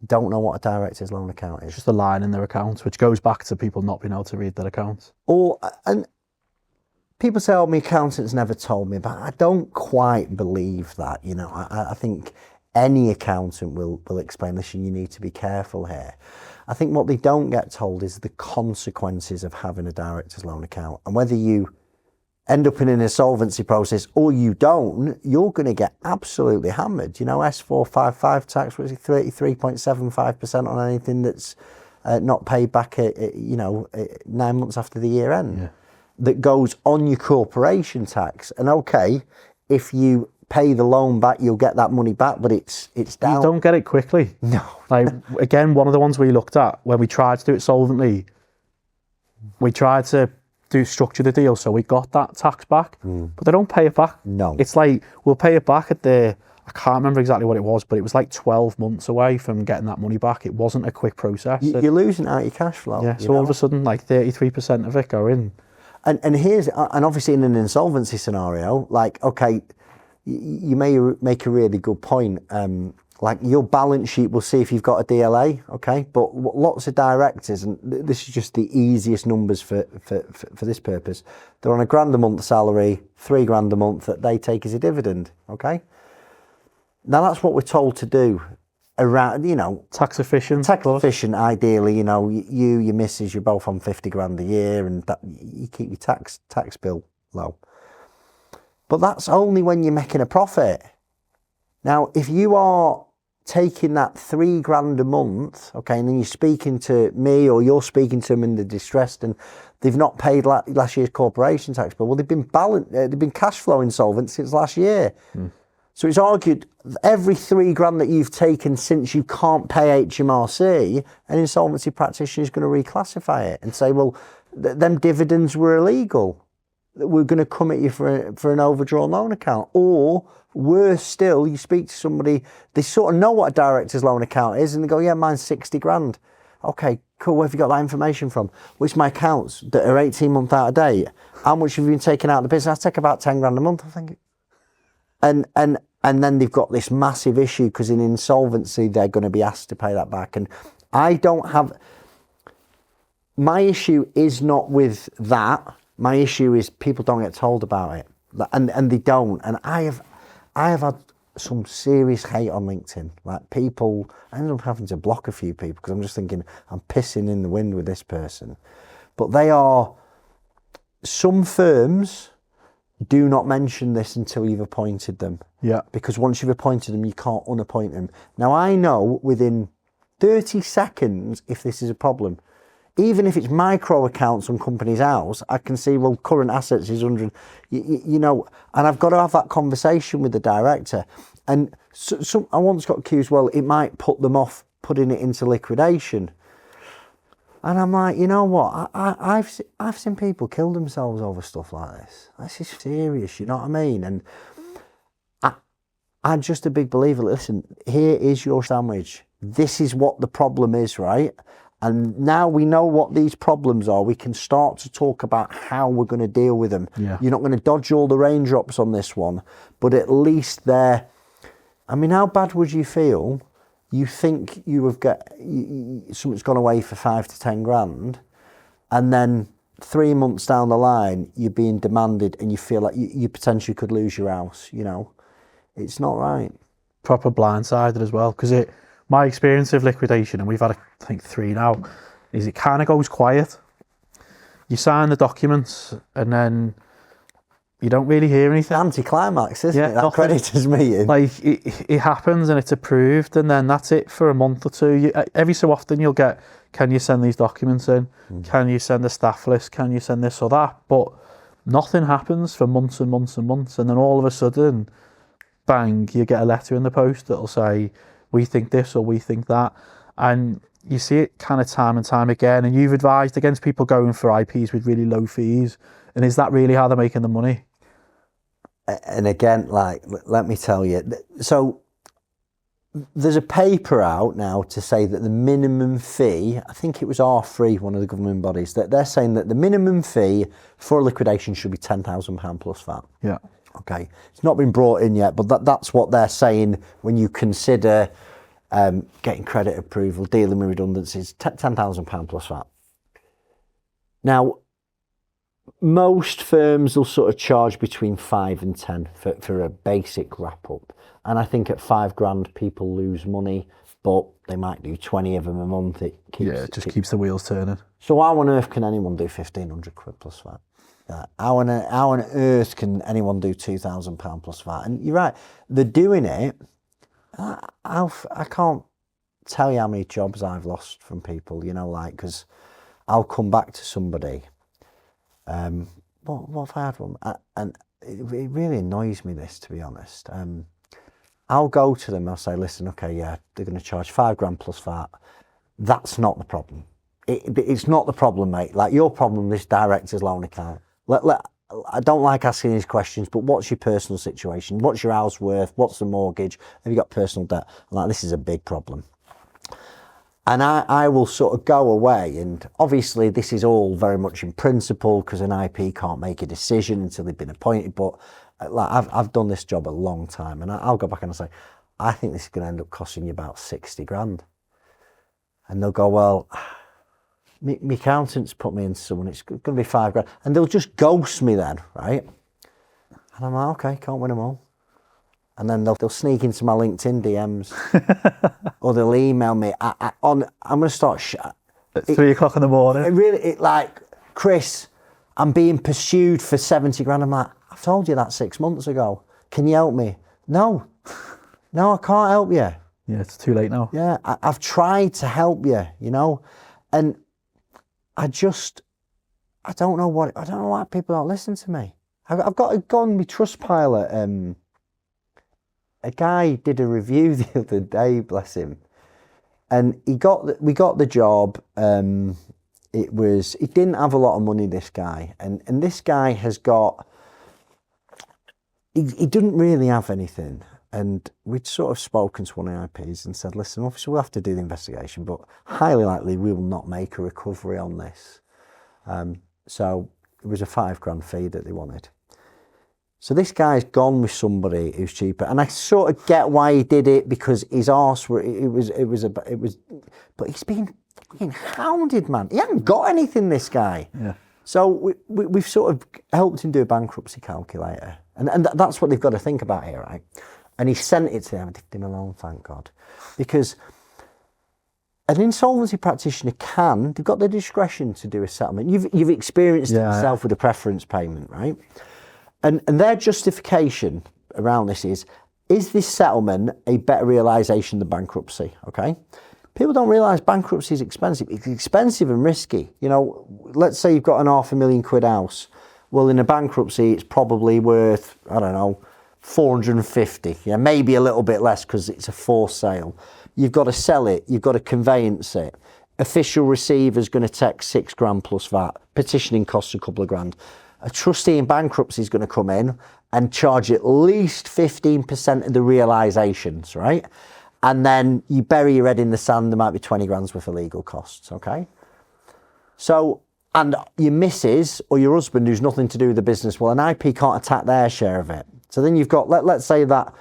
don't know what a director's loan account is. Just a line in their accounts, which goes back to people not being able to read their accounts. And people say, my accountant's never told me, but I don't quite believe that. I think any accountant will explain this, and you need to be careful here. I think what they don't get told is the consequences of having a director's loan account, and whether you end up in an insolvency process or you don't, you're going to get absolutely hammered. S455 tax, which is 33.75% on anything that's not paid back at 9 months after the year end. Yeah. That goes on your corporation tax. And okay, if you pay the loan back, you'll get that money back, but it's down. You don't get it quickly. No. Like, again, one of the ones we looked at when we tried to do it solvently, we tried to structure the deal so we got that tax back, but they don't pay it back. No. It's like, we'll pay it back at I can't remember exactly what it was, but it was like 12 months away from getting that money back. It wasn't a quick process. You're losing out your cash flow. Yeah, so all of a sudden, like 33% of it go in. And obviously in an insolvency scenario, like, okay, you may make a really good point. Like your balance sheet will see if you've got a DLA, okay? But lots of directors, and this is just the easiest numbers for this purpose, they're on $1,000 a month salary, $3,000 a month that they take as a dividend, okay? Now that's what we're told to do around, Tax efficient. Tax efficient, ideally, your missus, you're both on 50 grand a year, and that you keep your tax bill low. But that's only when you're making a profit. Now, if you are taking that $3,000 a month, okay, and then you're speaking to me or you're speaking to them and they're distressed and they've not paid last year's corporation tax bill, well, they've been cash flow insolvent since last year. So it's argued every $3,000 that you've taken since you can't pay HMRC, an insolvency practitioner is going to reclassify it and say, well, them dividends were illegal. We're going to come at you for an overdrawn loan account. Or worse still, you speak to somebody, they sort of know what a director's loan account is, and they go, yeah, mine's 60 grand. Okay, cool, where have you got that information from? Which my accounts that are 18 months out of date? How much have you been taking out of the business? I take about 10 grand a month, I think. And then they've got this massive issue because in insolvency, they're going to be asked to pay that back. And my issue is not with that. My issue is people don't get told about it, and they don't. And I have had some serious hate on LinkedIn. Like people, I ended up having to block a few people because I'm just thinking I'm pissing in the wind with this person. But some firms do not mention this until you've appointed them. Yeah. Because once you've appointed them, you can't unappoint them. Now I know within 30 seconds if this is a problem. Even if it's micro accounts on company's house, I can see, well, current assets is 100, and I've got to have that conversation with the director. And I once got accused, well, it might put them off putting it into liquidation. And I'm like, you know what? I've seen people kill themselves over stuff like this. This is serious, you know what I mean? And I'm just a big believer. Listen, here is your sandwich. This is what the problem is, right? And now we know what these problems are. We can start to talk about how we're going to deal with them. Yeah. You're not going to dodge all the raindrops on this one, but at least they're... I mean, how bad would you feel? You think something's gone away for 5 to 10 grand, and then 3 months down the line, you're being demanded and you feel like you potentially could lose your house, It's not right. Proper blindsided as well, because my experience of liquidation, and we've had, I think, 3 now, is it kind of goes quiet. You sign the documents and then you don't really hear anything. Anticlimax, isn't it? That nothing. creditors meeting. Like, it happens and it's approved, and then that's it for a month or two. Every so often you'll get, can you send these documents in? Can you send a staff list? Can you send this or that? But nothing happens for months and months and months, and then all of a sudden, bang, you get a letter in the post that'll say, we think this or we think that. And you see it kind of time and time again. And you've advised against people going for IPs with really low fees. And is that really how they're making the money? And again, like, let me tell you, so there's a paper out now to say that the minimum fee, I think it was R3, one of the government bodies, that they're saying that the minimum fee for a liquidation should be £10,000 plus VAT. Yeah. Okay. It's not been brought in yet, but that's what they're saying when you consider getting credit approval, dealing with redundancies, £10,000 plus VAT. Now, most firms will sort of charge between 5 and 10 for a basic wrap up. And I think at £5,000 people lose money, but they might do 20 of them a month. It keeps the wheels turning. So how on earth can anyone do £1,500 plus VAT? How on earth can anyone do £2,000 plus VAT? And you're right, they're doing it. I can't tell you how many jobs I've lost from people, you know, like, because I'll come back to somebody. What have I had one? And it really annoys me, this, to be honest. I'll go to them, I'll say, listen, okay, yeah, they're going to charge £5,000 plus VAT. That's not the problem. It's not the problem, mate. Like, your problem, this director's loan account. I don't like asking these questions, but what's your personal situation? What's your house worth? What's the mortgage? Have you got personal debt? I'm like, this is a big problem. And I will sort of go away, and obviously this is all very much in principle because an IP can't make a decision until they've been appointed, but like, I've done this job a long time, and I'll go back and I'll say, I think this is going to end up costing you about 60 grand. And they'll go, well, my accountant's put me into someone, it's going to be 5 grand. And they'll just ghost me then, right? And I'm like, okay, can't win them all. And then they'll sneak into my LinkedIn DMs or they'll email me. I'm going to start... At 3 o'clock in the morning. Like, Chris, I'm being pursued for 70 grand. I'm like, I've told you that 6 months ago. Can you help me? No, I can't help you. Yeah, it's too late now. Yeah, I've tried to help you, you know, and I don't know why people don't listen to me. I've got to go on my Trustpilot. A guy did a review the other day, bless him, and we got the job. He didn't have a lot of money, this guy, and this guy has got. He didn't really have anything, and we'd sort of spoken to one of the IPs and said, listen, obviously we'll have to do the investigation, but highly likely we will not make a recovery on this. So it was a £5,000 fee that they wanted. So this guy's gone with somebody who's cheaper, and I sort of get why he did it, because his arse but he's been fucking hounded, man. He hasn't got anything, this guy. Yeah. So we've sort of helped him do a bankruptcy calculator. And that's what they've got to think about here, right? And he sent it to them. I left him alone, thank God. Because an insolvency practitioner they've got the discretion to do a settlement. You've experienced it yourself with a preference payment, right? And their justification around this is this settlement a better realisation than bankruptcy, okay? People don't realise bankruptcy is expensive. It's expensive and risky. You know, let's say you've got an £500,000 house. Well, in a bankruptcy, it's probably worth, I don't know, 450. Yeah, maybe a little bit less because it's a forced sale. You've got to sell it. You've got to conveyance it. Official receiver's going to take £6,000 plus VAT. Petitioning costs a couple of grand. A trustee in bankruptcy is going to come in and charge at least 15% of the realisations, right? And then you bury your head in the sand, there might be 20 grand's worth of legal costs, okay? So, and your missus or your husband who's nothing to do with the business, well, an IP can't attack their share of it. So then you've got, let's say that,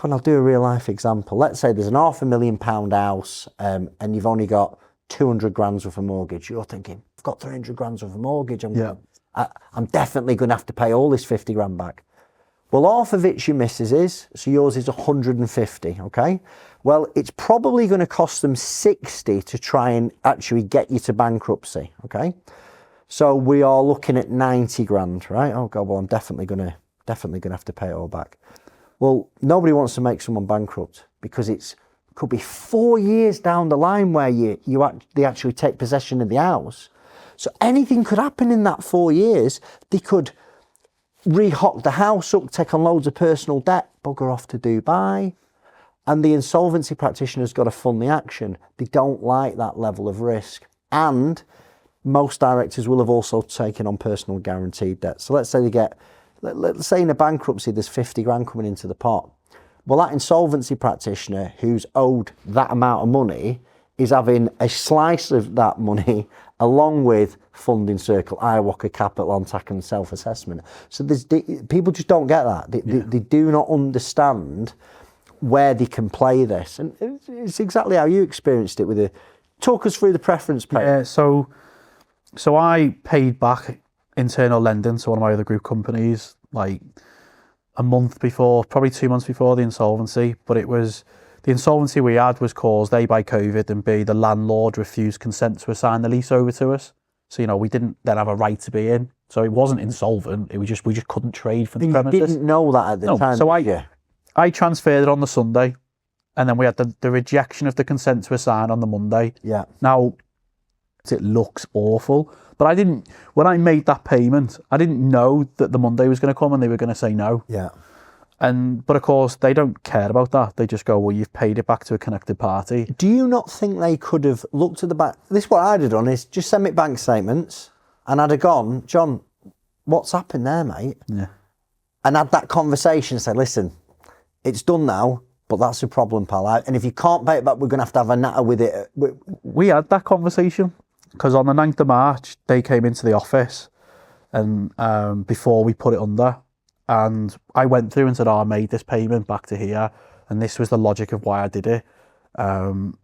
I'll do a real life example. Let's say there's an £500,000 house and you've only got 200 grand's worth of mortgage. You're thinking, I've got 300 grand's worth of mortgage. I'm definitely going to have to pay all this 50 grand back. Well, half of it's your missus's, so yours is 150, okay? Well, it's probably going to cost them 60 to try and actually get you to bankruptcy, okay? So we are looking at 90 grand, right? Oh God, well, I'm definitely going to have to pay it all back. Well, nobody wants to make someone bankrupt because it could be 4 years down the line where they actually take possession of the house. So anything could happen in that 4 years. They could rehock the house up, take on loads of personal debt, bugger off to Dubai. And the insolvency practitioner's got to fund the action. They don't like that level of risk. And most directors will have also taken on personal guaranteed debt. So let's say let's say in a bankruptcy, there's 50 grand coming into the pot. Well, that insolvency practitioner who's owed that amount of money is having a slice of that money along with funding circle, Iwaka capital on tack and self-assessment. So people just don't get that. They do not understand where they can play this. And it's exactly how you experienced it with it. Talk us through the preference pay. Yeah, so I paid back internal lending to one of my other group companies like a month before, probably 2 months before the insolvency, but the insolvency we had was caused A, by COVID, and B, the landlord refused consent to assign the lease over to us. So, we didn't then have a right to be in. So it wasn't insolvent, we just couldn't trade for the premises. You didn't know that at the time, so I transferred it on the Sunday, and then we had the rejection of the consent to assign on the Monday. Yeah. Now, it looks awful, but when I made that payment, I didn't know that the Monday was going to come and they were going to say no. Yeah. But of course, they don't care about that. They just go, well, you've paid it back to a connected party. Do you not think they could have looked at the bank? This is what I'd have done, is just send me bank statements, and I'd have gone, John, what's happened there, mate? Yeah. And had that conversation and said, listen, it's done now, but that's a problem, pal. And if you can't pay it back, we're going to have a natter with it. We had that conversation because on the 9th of March, they came into the office and before we put it under, and I went through and said, I made this payment back to here, and this was the logic of why I did it.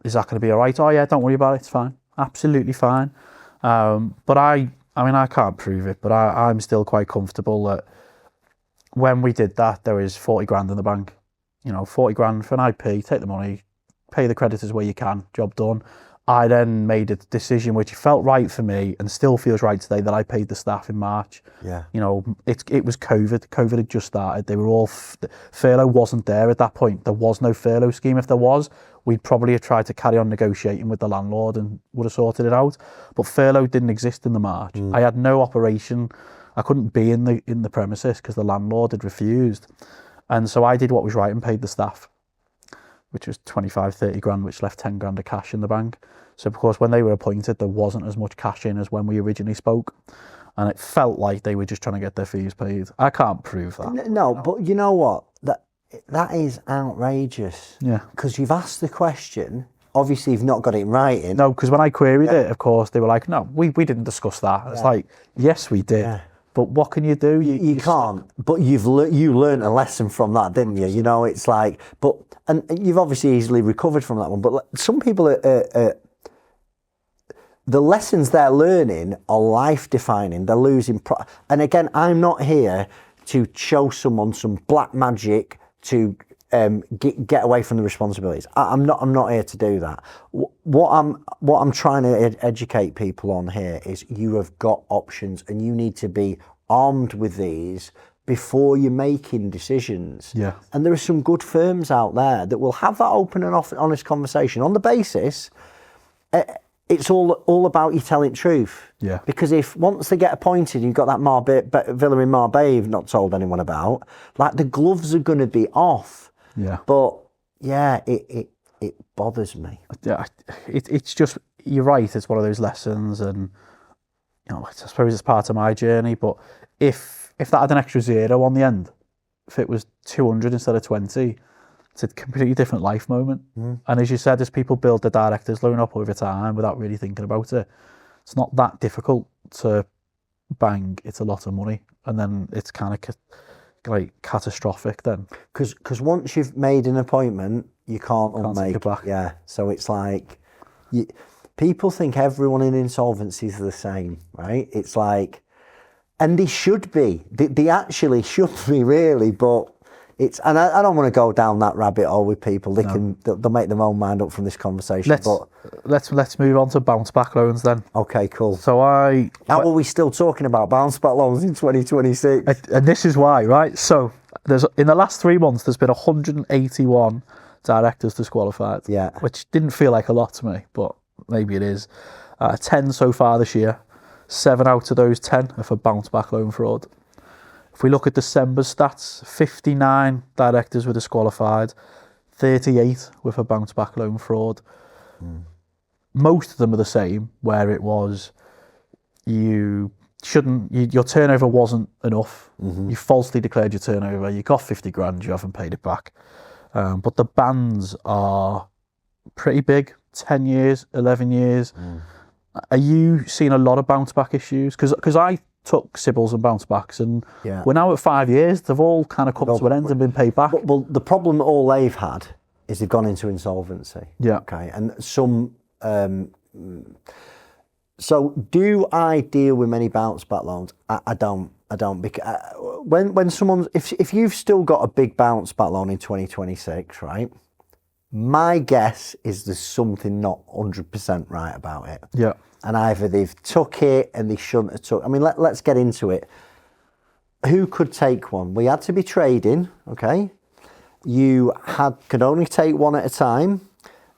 Is that going to be all right? Oh yeah, don't worry about it. It's fine. Absolutely fine. But I can't prove it, but I'm still quite comfortable that when we did that, there was 40 grand in the bank. 40 grand for an IP, take the money, pay the creditors where you can, job done. I then made a decision which felt right for me and still feels right today, that I paid the staff in March. Yeah. It was COVID. COVID had just started. They were all, furlough wasn't there at that point. There was no furlough scheme. If there was, we'd probably have tried to carry on negotiating with the landlord and would have sorted it out. But furlough didn't exist in the March. I had no operation. I couldn't be in the premises because the landlord had refused. And so I did what was right and paid the staff, which was 25, 30 grand, which left 10 grand of cash in the bank. So of course, when they were appointed, there wasn't as much cash in as when we originally spoke. And it felt like they were just trying to get their fees paid. I can't prove that. No, but you know what? That is outrageous. Yeah. Because you've asked the question, obviously you've not got it in writing. No, because when I queried it, of course, they were like, no, we didn't discuss that. It's like, yes, we did. Yeah. But what can you do? You can't. But you learned a lesson from that, didn't you? It's like, and you've obviously easily recovered from that one. But some people the lessons they're learning are life defining. They're losing. And again, I'm not here to show someone some black magic to get away from the responsibilities. I'm not here to do that. What I'm trying to educate people on here is you have got options, and you need to be armed with these before you're making decisions. Yeah. And there are some good firms out there that will have that open and honest conversation on the basis it's all about you telling truth. Yeah. Because if once they get appointed, you've got that villa in Marbella you've not told anyone about, like the gloves are going to be off. Yeah. But yeah, it bothers me. Yeah, it's just, you're right. It's one of those lessons, and I suppose it's part of my journey. But if that had an extra zero on the end, if it was 200 instead of 20, it's a completely different life moment. And as you said, as people build the director's loan up over time without really thinking about it, it's not that difficult to bang. It's a lot of money, and then it's kind of like catastrophic then. Because once you've made an appointment, you can't unmake it back. Yeah, so it's like people think everyone in insolvency is the same, right? It's like, and they should be. They actually should be, really, but and I don't want to go down that rabbit hole with people. They'll make their own mind up from this conversation. Let's move on to Bounceback loans then. Okay, cool. So how are we still talking about Bounceback loans in 2026? And this is why, right? So in the last 3 months, there's been 181 directors disqualified. Yeah. Which didn't feel like a lot to me, but maybe it is. 10 so far this year. 7 out of those 10 are for Bounceback loan fraud. If we look at December's stats, 59 directors were disqualified, 38 with a bounce back loan fraud. Most of them are the same, where it was your turnover wasn't enough. You falsely declared your turnover. You got 50 grand, you haven't paid it back. But the bans are pretty big, 10 years, 11 years. Are you seeing a lot of bounce back issues? Because I took Sybil's and bounce backs, and we're now at 5 years. They've all kind of come to an end and been paid back. Well, the problem all they've had is they've gone into insolvency. Yeah. Okay. And some. So do I deal with many bounce back loans? I don't. Because when someone, if you've still got a big bounce back loan in 2026, right? My guess is there's something not 100% right about it. Yeah. And either they've took it and they shouldn't have took. I mean, let's get into it. Who could take one? We had to be trading, okay? You could only take one at a time.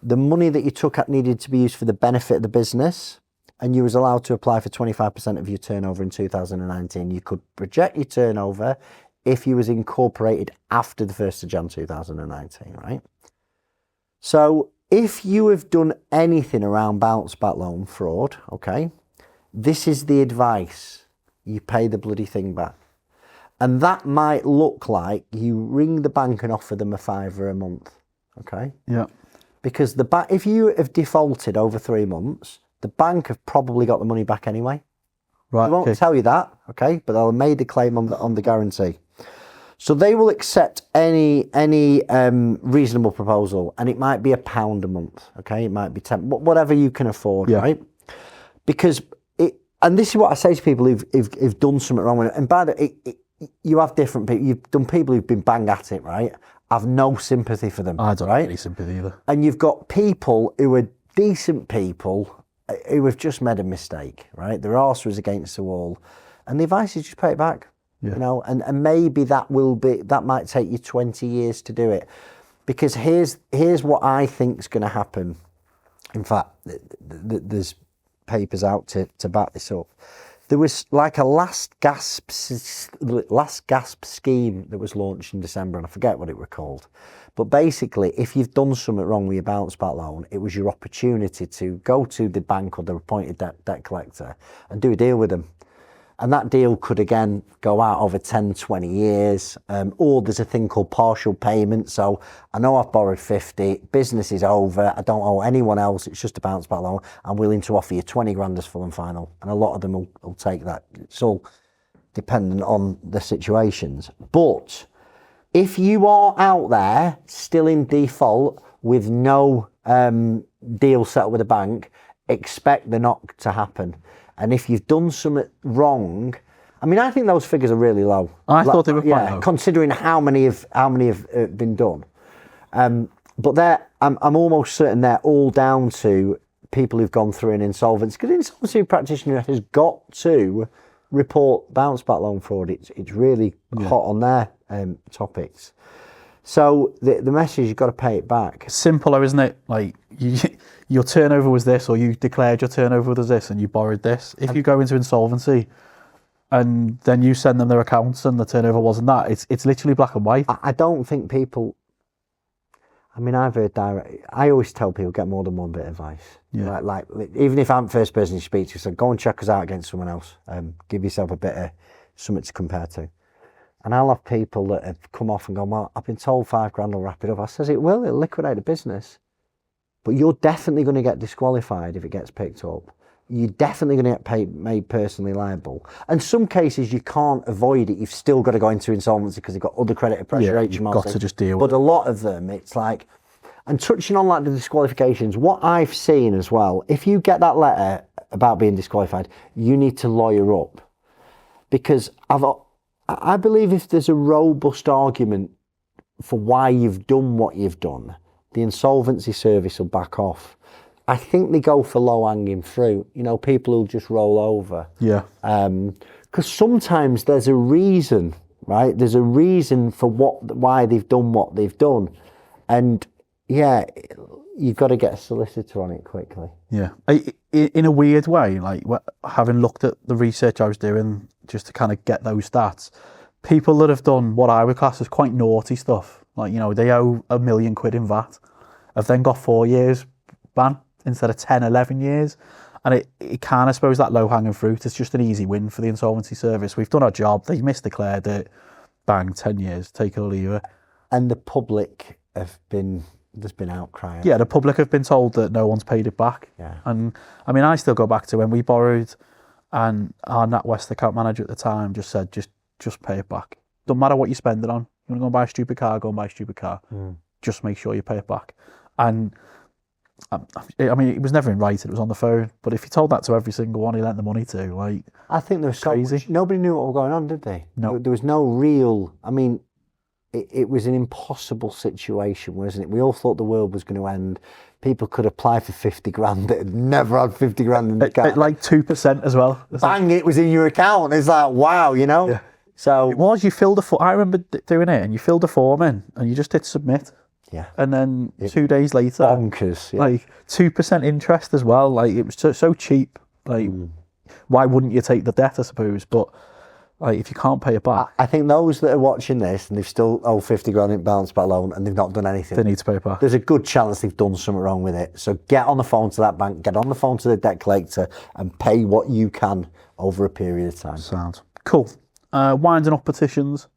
The money that you took needed to be used for the benefit of the business, and you was allowed to apply for 25% of your turnover in 2019. You could project your turnover if you was incorporated after the 1st of Jan 2019, right? So if you have done anything around bounce back loan fraud, okay, this is the advice. You pay the bloody thing back. And that might look like you ring the bank and offer them a £5 a month, okay? Yeah. Because if you have defaulted over 3 months, the bank have probably got the money back anyway. Right. They won't tell you that, okay? But they'll have made the claim on the guarantee. So they will accept any reasonable proposal, and it might be £1 a month, okay? It might be 10, whatever you can afford, right? Because and this is what I say to people who've done something wrong with it. And by the way, you have different people. You've done people who've been bang at it, right? I've no sympathy for them. I don't have any sympathy either. And you've got people who are decent people who have just made a mistake, right? Their arse was against the wall, and the advice is just pay it back. You know, and maybe that might take you 20 years to do it, because here's what I think is going to happen. In fact, there's papers out to back this up. There was like a last gasp scheme that was launched in December, and I forget what it was called. But basically, if you've done something wrong with your bounce back loan, it was your opportunity to go to the bank or the appointed debt collector and do a deal with them. And that deal could, again, go out over 10, 20 years. Or there's a thing called partial payment. So I know I've borrowed 50, business is over, I don't owe anyone else, it's just a bounce back loan. I'm willing to offer you 20 grand as full and final. And a lot of them will take that. It's all dependent on the situations. But if you are out there still in default with no deal settled with a bank, expect the knock to happen. And if you've done something wrong, I mean, I think those figures are really low. I thought they were quite low, considering how many have been done. But I'm almost certain they're all down to people who've gone through an insolvency, because an insolvency practitioner has got to report bounce back loan fraud. It's really hot on their topics. So the message, you've got to pay it back. Simple though, isn't it? Like your turnover was this, or you declared your turnover was this and you borrowed this. If you go into insolvency and then you send them their accounts and the turnover wasn't that, it's literally black and white. I don't think people, I mean, I've heard I always tell people, get more than one bit of advice. Yeah. Like even if I'm first person you speak to, so go and check us out against someone else. Give yourself a bit of something to compare to. And I'll have people that have come off and gone, well, I've been told 5 grand will wrap it up. I says, it'll liquidate the business. But you're definitely going to get disqualified if it gets picked up. You're definitely going to get made personally liable. And some cases you can't avoid it. You've still got to go into insolvency because you've got other creditor pressure, HMRC. You've got to just deal with it. But a lot of them, it's like, and touching on like the disqualifications, what I've seen as well, if you get that letter about being disqualified, you need to lawyer up. Because I believe if there's a robust argument for why you've done what you've done, the insolvency service will back off. I think they go for low-hanging fruit. You know, people who'll just roll over. Yeah. Because sometimes there's a reason, right? There's a reason for why they've done what they've done. And, yeah, you've got to get a solicitor on it quickly. Yeah. In a weird way, like having looked at the research I was doing just to kind of get those stats, people that have done what I would class as quite naughty stuff, Like, they owe £1 million in VAT. Have then got 4 years ban instead of 10, 11 years. And it can, I suppose, that low-hanging fruit. It's just an easy win for the insolvency service. We've done our job. They misdeclared it. Bang, 10 years. Take it or leave it. And the public there's been outcry. Yeah, the public have been told that no one's paid it back. Yeah. And I mean, I still go back to when we borrowed, and our NatWest account manager at the time just said, just pay it back. Don't matter what you spend it on. You want to go and buy a stupid car, go and buy a stupid car. Just make sure you pay it back. And I mean, it was never in writing, it was on the phone. But if you told that to every single one he lent the money to, like, I think there was crazy. Nobody knew what was going on, did they? No. There was no real. I mean, it was an impossible situation, wasn't it? We all thought the world was going to end. People could apply for 50 grand that had never had 50 grand in the account. At like 2% as well. Bang, it was in your account. It's like, wow, Yeah. So it was, you filled a form. I remember doing it, and you filled a form in, and you just hit submit. Yeah. And then 2 days later, bonkers. Yeah. Like 2% interest as well. Like, it was so cheap. Like, why wouldn't you take the debt, I suppose? But like, if you can't pay it back, I think those that are watching this and they've still owe 50 grand in Bounceback loan and they've not done anything, they need to pay it back. There's a good chance they've done something wrong with it. So get on the phone to that bank, get on the phone to the debt collector, and pay what you can over a period of time. Sound cool. Winding up petitions.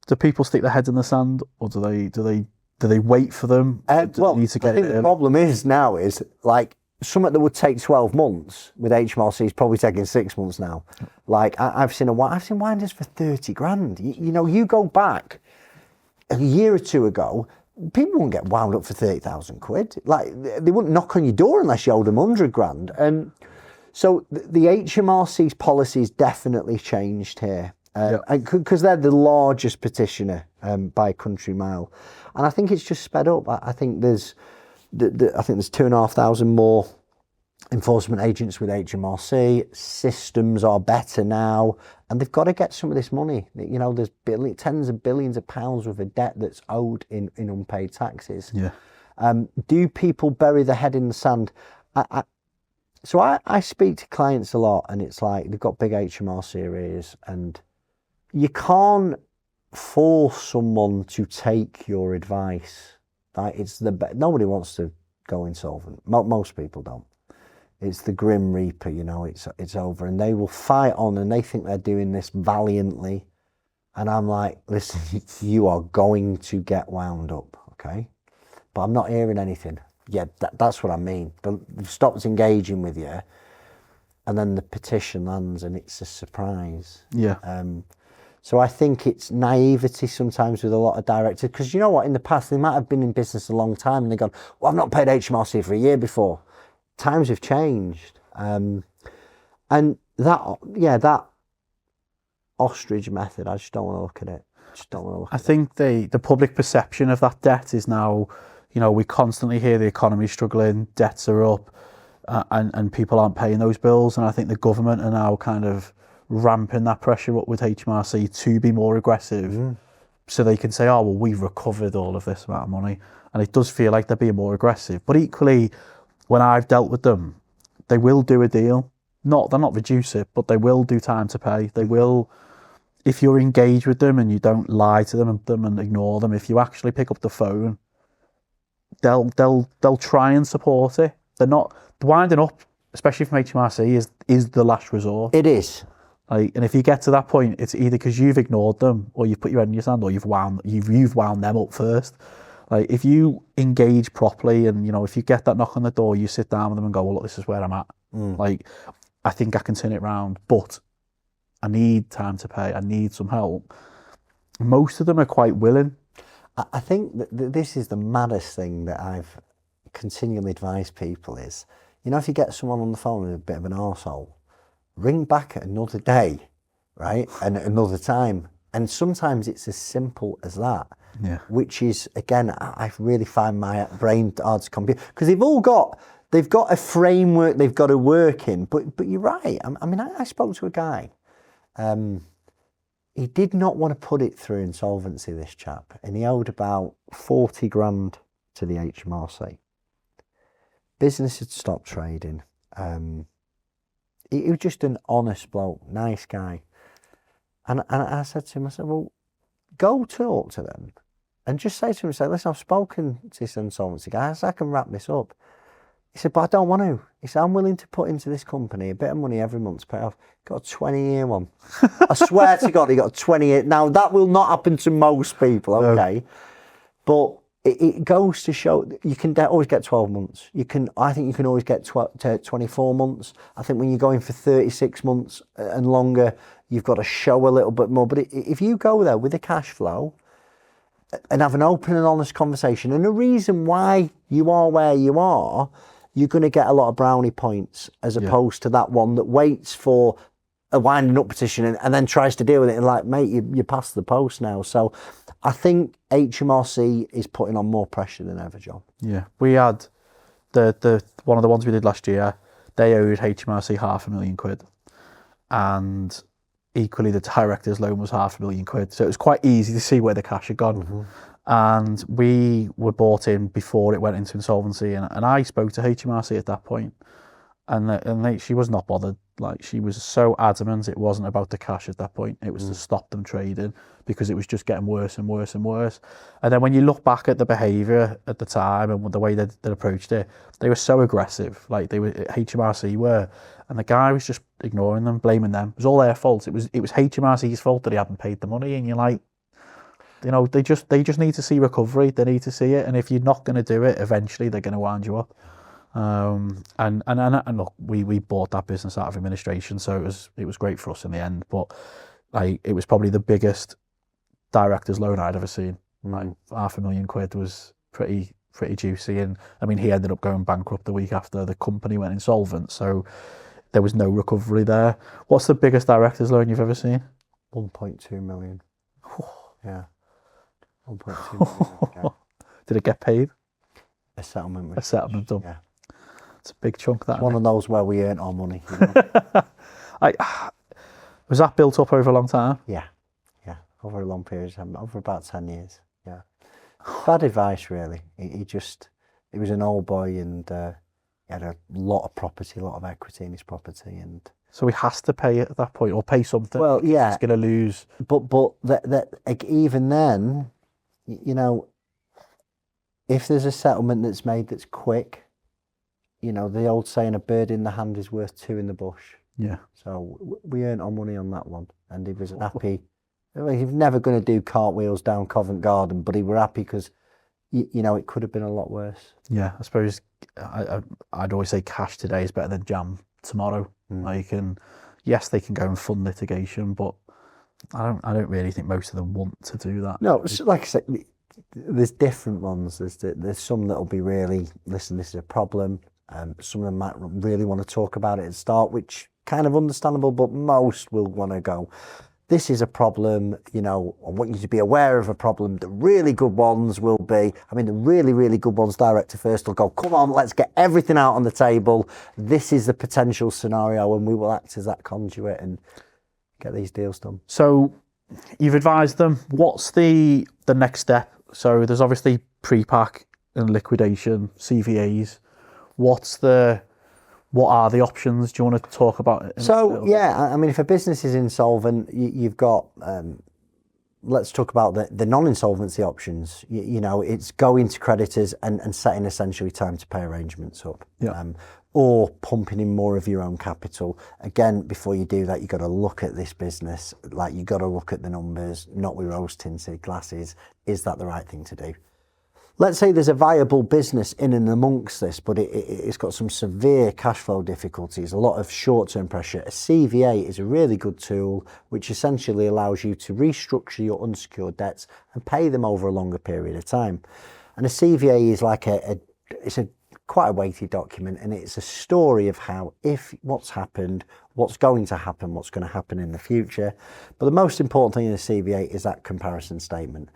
Do people stick their heads in the sand, or do they wait for them? Well, need to get I think it the in? problem is now is like something that would take 12 months with HMRC is probably taking 6 months now. Like I've seen winders for 30 grand. You go back a year or two ago, people wouldn't get wound up for 30,000 quid. Like they wouldn't knock on your door unless you owed them 100 grand. And so the HMRC's policies definitely changed here. Because they're the largest petitioner by country mile, and I think it's just sped up. I think there's 2,500 more enforcement agents with HMRC. Systems are better now, and they've got to get some of this money. There's tens of billions of pounds worth of debt that's owed in unpaid taxes. Yeah. Do people bury their head in the sand? So I speak to clients a lot, and it's like they've got big HMRC arrears, and you can't force someone to take your advice. Like nobody wants to go insolvent. Most people don't. It's the grim reaper, it's over, and they will fight on, and they think they're doing this valiantly. And I'm like, listen, you are going to get wound up, okay? But I'm not hearing anything. Yeah, that's what I mean. They've stopped engaging with you, and then the petition lands, and it's a surprise. Yeah. So I think it's naivety sometimes with a lot of directors, because you know what, in the past they might have been in business a long time and they've gone, well, I've not paid HMRC for a year before. Times have changed. And that ostrich method, I just don't want to look at it. I think the public perception of that debt is now, we constantly hear the economy's struggling, debts are up, and people aren't paying those bills. And I think the government are now kind of ramping that pressure up with HMRC to be more aggressive, so they can say, oh, well, we've recovered all of this amount of money. And it does feel like they're being more aggressive. But equally, when I've dealt with them, they will do a deal. They'll not reduce it, but they will do time to pay. They will, if you're engaged with them and you don't lie to them and ignore them, if you actually pick up the phone, they'll try and support it. They're not winding up, especially from HMRC, is the last resort. It is. Like, and if you get to that point, it's either because you've ignored them, or you've put your head in your sand, or you've wound them up first. Like, if you engage properly, and if you get that knock on the door, you sit down with them and go, well, look, this is where I'm at. Like, I think I can turn it around, but I need time to pay. I need some help. Most of them are quite willing. I think that this is the maddest thing that I've continually advised people is, if you get someone on the phone with a bit of an arsehole, ring back another day, right? And another time. And sometimes it's as simple as that. Yeah. Which is, again, I really find my brain hard to compute, because they've got a framework they've got to work in. But you're right. I mean, I spoke to a guy. He did not want to put it through insolvency, this chap, and he owed about 40 grand to the HMRC. Business had stopped trading. He was just an honest bloke, nice guy. And I said to him, well, go talk to them and just say to him, say, listen, I've spoken to this insolvency guy, I can wrap this up. He said, but I don't want to. He said, I'm willing to put into this company a bit of money every month to pay off. Got a 20-year one. I swear to God, he got a 20-year. Now, that will not happen to most people, okay? No. But it goes to show you can always get 12 months. I think you can always get 24 months. I think when you're going for 36 months and longer, you've got to show a little bit more. But if you go there with a cash flow and have an open and honest conversation, and the reason why you are where you are, you're going to get a lot of brownie points as opposed to that one that waits for a winding up petition and then tries to deal with it and like, mate, you're past the post now. So I think HMRC is putting on more pressure than ever, John. Yeah. We had the one of the ones we did last year, they owed HMRC £500,000 and equally the director's loan was £500,000. So it was quite easy to see where the cash had gone. Mm-hmm. And we were bought in before it went into insolvency, and I spoke to HMRC at that point, and she was not bothered. Like, she was so adamant it wasn't about the cash at that point. It was to stop them trading because it was just getting worse and worse and worse. And then when you look back at the behaviour at the time and the way they approached it, they were so aggressive. Like HMRC were, and the guy was just ignoring them, blaming them. It was all their fault. It was HMRC's fault that he hadn't paid the money, and you're like, you know, they just need to see recovery. They need to see it, and if you're not going to do it, eventually they're going to wind you up. And look, we bought that business out of administration, so it was great for us in the end. But like, it was probably the biggest director's loan I'd ever seen. Like £500,000 was pretty juicy, and I mean, he ended up going bankrupt the week after the company went insolvent, so there was no recovery there. What's the biggest director's loan you've ever seen? 1.2 million. Yeah. 1.2 million. Did it get paid? A settlement. A settlement done. Yeah. It's a big chunk, that. It's one of those where we earn our money. You know? Was that built up over a long time? Yeah. Over a long period of time, over about 10 years. Yeah. Bad advice, really. He was an old boy, and he had a lot of property, a lot of equity in his property, and so he has to pay it at that point, or pay something. Well, yeah, he's going to lose. But like, even then, you know, if there's a settlement that's made that's quick, you know, the old saying, a bird in the hand is worth two in the bush. Yeah. So we earned our money on that one, and he was happy. He was never going to do cartwheels down Covent Garden, but he were happy because, you know, it could have been a lot worse. Yeah, I suppose I'd always say cash today is better than jam tomorrow. Like, and yes, they can go and fund litigation, but I don't really think most of them want to do that. No, like I said, there's different ones. There's some that'll be really, listen, this is a problem. Some of them might really want to talk about it at the start, which kind of understandable, but most will want to go, this is a problem, you know, I want you to be aware of a problem. The really good ones will be, the really, really good ones, director first will go, come on, let's get everything out on the table. This is the potential scenario, and we will act as that conduit and get these deals done. So you've advised them. What's the next step? So there's obviously pre-pack and liquidation, CVAs. What are the options? Do you want to talk about it? So, yeah, if a business is insolvent, you've got, let's talk about the non-insolvency options. You know, it's going to creditors and setting essentially time to pay arrangements up. Yeah. Or pumping in more of your own capital. Again, before you do that, you've got to look at this business. Like, you've got to look at the numbers, not with rose-tinted glasses. Is that the right thing to do? Let's say there's a viable business in and amongst this, but it's got some severe cash flow difficulties, a lot of short-term pressure. A CVA is a really good tool, which essentially allows you to restructure your unsecured debts and pay them over a longer period of time. And a CVA is like it's quite a weighty document, and it's a story of how, if what's happened, what's going to happen, what's going to happen in the future. But the most important thing in a CVA is that comparison statement.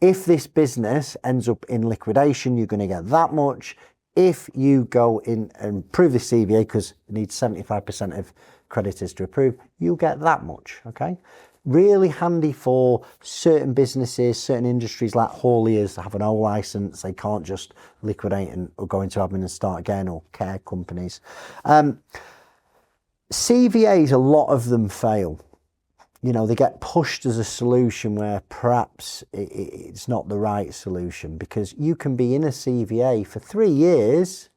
If this business ends up in liquidation, you're going to get that much. If you go in and approve the CVA, because it needs 75% of creditors to approve, you'll get that much, okay? Really handy for certain businesses, certain industries like hauliers have an O license. They can't just liquidate or go into admin and start again, or care companies. CVAs, a lot of them fail. you know, they get pushed as a solution where perhaps it's not the right solution, because you can be in a CVA for 3 years,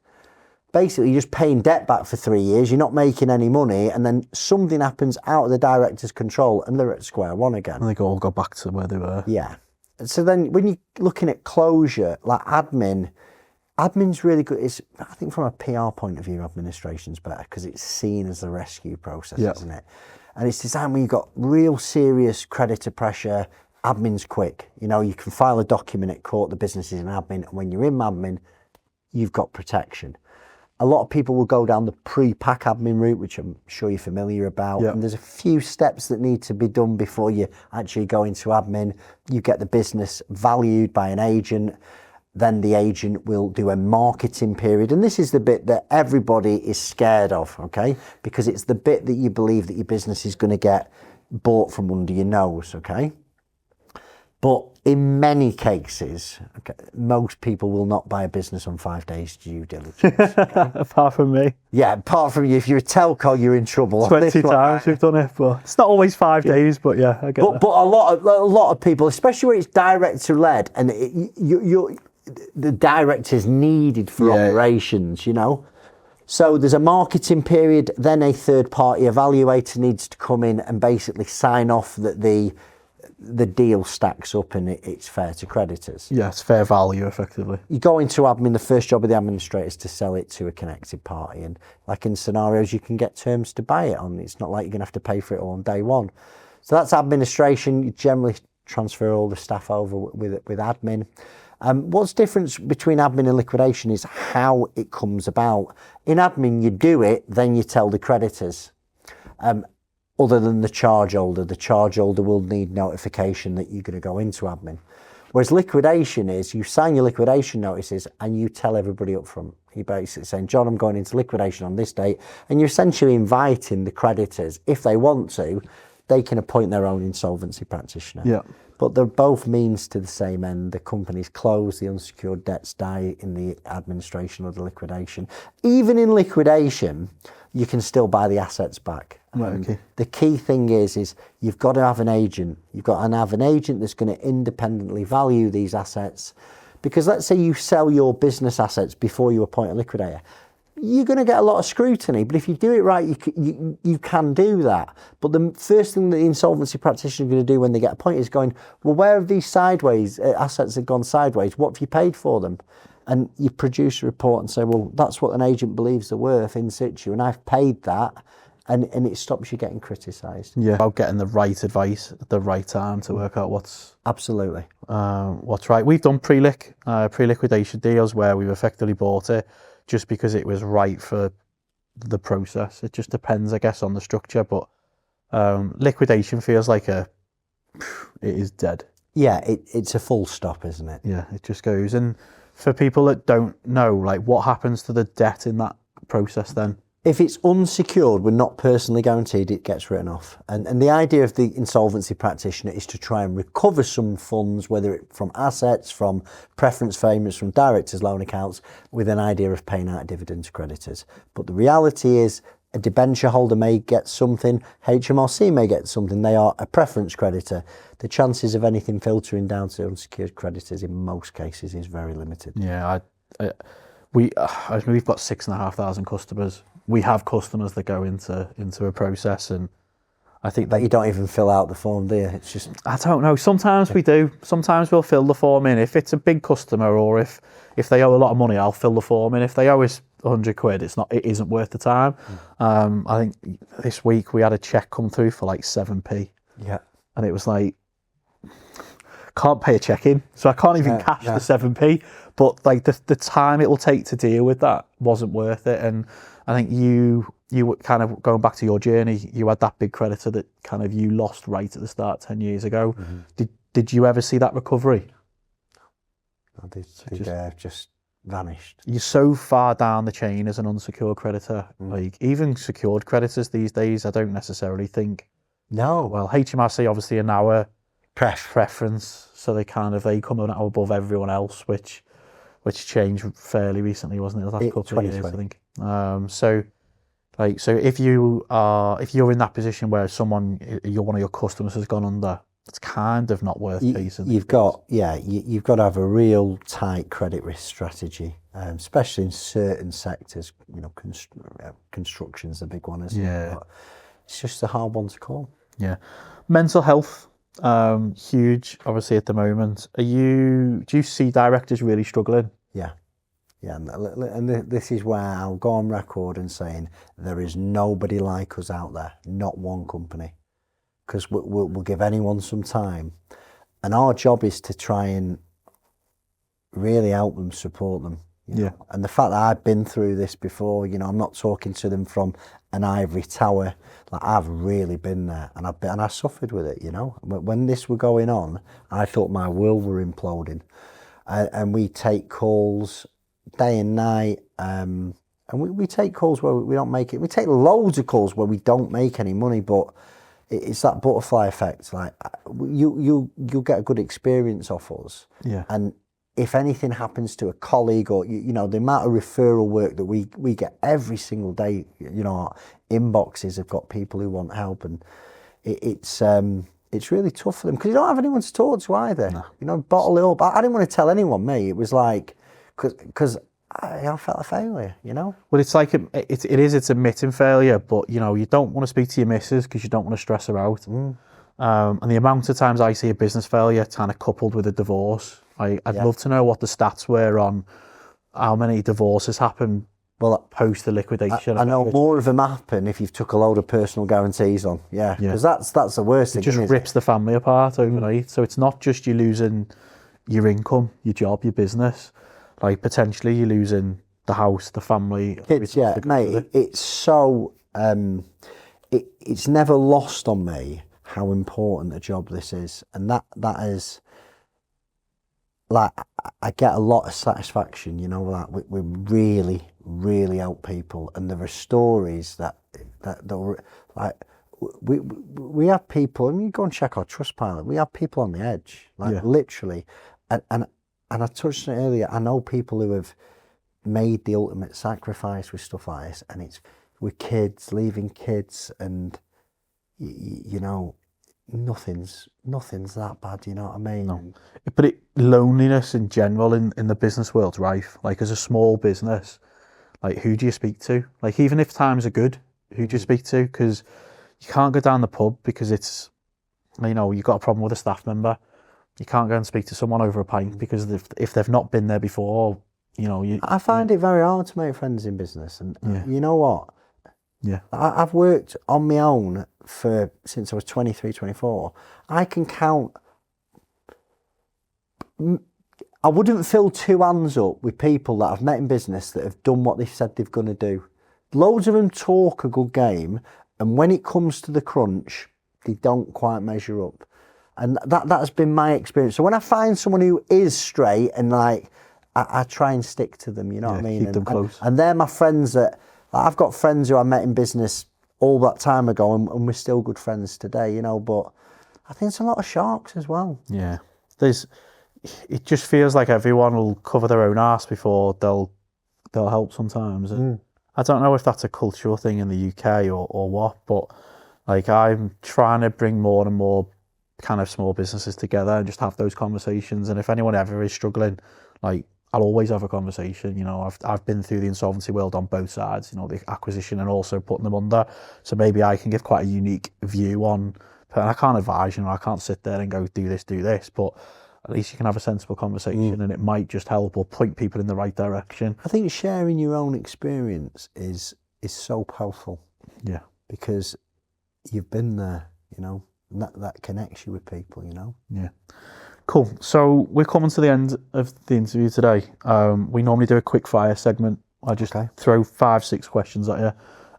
basically you're just paying debt back for 3 years, you're not making any money, and then something happens out of the director's control and they're at square one again. And they all go back to where they were. Yeah. So then when you're looking at closure, like admin's really good. I think from a PR point of view, administration's better because it's seen as the rescue process, isn't it? And it's designed when you've got real serious creditor pressure. Admin's quick. You know, you can file a document at court, the business is in admin, and when you're in admin, you've got protection. A lot of people will go down the pre-pack admin route, which I'm sure you're familiar about. And there's a few steps that need to be done before you actually go into admin. You get the business valued by an agent. Then the agent will do a marketing period. And this is the bit that everybody is scared of, okay? Because it's the bit that you believe that your business is going to get bought from under your nose, okay? But in many cases, okay, most people will not buy a business on 5 days due diligence. Okay? Apart from me. Yeah, apart from you, if you're a telco, you're in trouble. 20 times we've done it, but it's not always 5 days, but yeah, I get that. But a lot of people, especially when it's director-led, and the director's needed for operations, you know. So there's a marketing period, then a third-party evaluator needs to come in and basically sign off that the deal stacks up and it's fair to creditors. Yeah, it's fair value, effectively. You go into admin, the first job of the administrator is to sell it to a connected party. And like in scenarios, you can get terms to buy it on. It's not like you're going to have to pay for it all on day one. So that's administration. You generally transfer all the staff over with admin. What's difference between admin and liquidation is how it comes about. In admin, you do it, then you tell the creditors. Other than the charge holder will need notification that you're going to go into admin. Whereas liquidation is, you sign your liquidation notices and you tell everybody up front. You're basically saying, John, I'm going into liquidation on this date. And you're essentially inviting the creditors, if they want to, they can appoint their own insolvency practitioner. Yeah. But they're both means to the same end. The company's closed, the unsecured debts die in the administration or the liquidation. Even in liquidation, you can still buy the assets back. Okay. The key thing is you've got to have an agent. You've got to have an agent that's going to independently value these assets. Because let's say you sell your business assets before you appoint a liquidator. You're going to get a lot of scrutiny, but if you do it right, you can do that. But the first thing that the insolvency practitioner is going to do when they get appointed is going, well, where have these assets have gone sideways? What have you paid for them? And you produce a report and say, well, that's what an agent believes they're worth in situ, and I've paid that, and it stops you getting criticised. Yeah, about getting the right advice at the right time to work out what's right. We've done pre-liquidation deals where we've effectively bought it just because it was right for the process. It just depends, I guess, on the structure, but liquidation feels like it is dead. Yeah, it's a full stop, isn't it? Yeah, it just goes. And for people that don't know, like, what happens to the debt in that process then? If it's unsecured, we're not personally guaranteed, it gets written off. And the idea of the insolvency practitioner is to try and recover some funds, whether it from assets, from preference payments, from directors' loan accounts, with an idea of paying out dividends to creditors. But the reality is a debenture holder may get something, HMRC may get something, they are a preference creditor. The chances of anything filtering down to unsecured creditors in most cases is very limited. Yeah, we've got 6,500 customers. We have customers that go into a process, and I think that you don't even fill out the form, do you? It's just, I don't know. Sometimes we do. Sometimes we'll fill the form in. If it's a big customer, or if they owe a lot of money, I'll fill the form in. If they owe us £100, it isn't worth the time. I think this week we had a check come through for like 7p. Yeah. And it was like, can't pay a check in, so I can't even cash the 7p. But like the time it will take to deal with that wasn't worth it. And I think you were kind of going back to your journey. You had that big creditor that kind of you lost right at the start 10 years ago. Mm-hmm. Did you ever see that recovery? They just vanished. You're so far down the chain as an unsecured creditor. Like even secured creditors these days, I don't necessarily think. No. Well, HMRC obviously are now a preference, so they come out above everyone else, which changed fairly recently, wasn't it? The last couple of years, I think. So Like, so if you're in that position where one of your customers has gone under, it's kind of not worth chasing. You've got to have a real tight credit risk strategy, especially in certain sectors. Construction's a big one, isn't it? But it's just a hard one to call. Yeah, mental health, huge, obviously at the moment. Do you see directors really struggling? Yeah, and this is where I'll go on record and saying there is nobody like us out there, not one company, because we'll give anyone some time, and our job is to try and really help them, support them. You know? And the fact that I've been through this before, I'm not talking to them from an ivory tower. Like, I've really been there, and I suffered with it. When this were going on, I thought my world were imploding, and we take calls day and night, and we take calls where we don't make it. We take loads of calls where we don't make any money, but it's that butterfly effect. Like, you'll get a good experience off us. Yeah. And if anything happens to a colleague, or the amount of referral work that we get every single day, our inboxes have got people who want help, and it's really tough for them because you don't have anyone to talk to either. No. Bottle it up. I didn't want to tell anyone. It was like, because I felt a failure, Well, it's like it's admitting failure, but you don't want to speak to your missus because you don't want to stress her out. And the amount of times I see a business failure kind of coupled with a divorce, I'd love to know what the stats were on how many divorces happen post the liquidation. I know more of them happen if you've took a load of personal guarantees on, because that's the worst thing. It just rips the family apart overnight. So it's not just you losing your income, your job, your business. Like, potentially you're losing the house, the family. Kids, mate, it's so, it's never lost on me how important a job this is. And that is, like, I get a lot of satisfaction, like, we really, really help people. And there are stories that like, we have people, and you go and check our Trustpilot, we have people on the edge, like, literally. And I touched on it earlier, I know people who have made the ultimate sacrifice with stuff like this, and it's with kids, leaving kids, and nothing's that bad, you know what I mean? No. But loneliness in general in the business world's rife. Like, as a small business, like, who do you speak to? Like, even if times are good, who do you speak to? Because you can't go down the pub because it's, you've got a problem with a staff member. You can't go and speak to someone over a pint because if they've not been there before, I find it very hard to make friends in business, and you know what? Yeah, I've worked on my own since I was 23, 24. I can count. I wouldn't fill two hands up with people that I've met in business that have done what they've said they're going to do. Loads of them talk a good game, and when it comes to the crunch, they don't quite measure up. And that has been my experience. So when I find someone who is straight, and like, I try and stick to them, you know what I mean? Keep them close. And they're my friends I've got friends who I met in business all that time ago, and we're still good friends today, but I think there's a lot of sharks as well. Yeah. It just feels like everyone will cover their own arse before they'll help sometimes. And I don't know if that's a cultural thing in the UK or what, but like, I'm trying to bring more and more kind of small businesses together and just have those conversations. And if anyone ever is struggling, like, I'll always have a conversation. I've been through the insolvency world on both sides, the acquisition and also putting them under. So maybe I can give quite a unique view on, and I can't advise, I can't sit there and go, do this, but at least you can have a sensible conversation and it might just help or point people in the right direction. I think sharing your own experience is so powerful. Yeah. Because you've been there, and that connects you with people, Yeah. Cool. So we're coming to the end of the interview today. We normally do a quick fire segment. I just throw 5-6 questions at you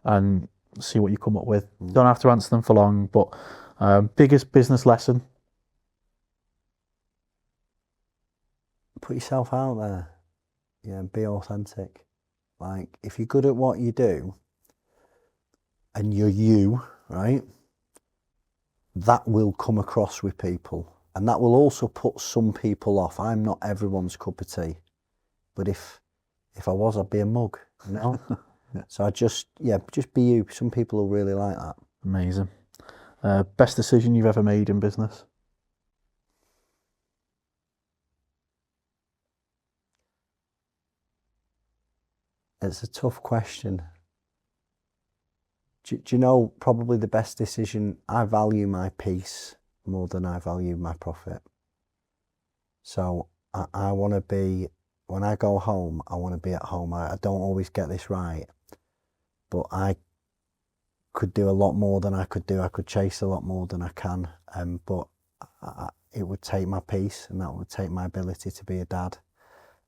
and see what you come up with. Don't have to answer them for long, but biggest business lesson? Put yourself out there. Yeah, be authentic. Like, if you're good at what you do and you're you, right, that will come across with people. And that will also put some people off. I'm not everyone's cup of tea. But if I was, I'd be a mug, So just be you. Some people will really like that. Amazing. Best decision you've ever made in business? It's a tough question. Do you know, probably the best decision, I value my peace more than I value my profit. So I want to be, when I go home, I want to be at home. I don't always get this right, but I could do a lot more than I could do. I could chase a lot more than I can, but it would take my peace, and that would take my ability to be a dad.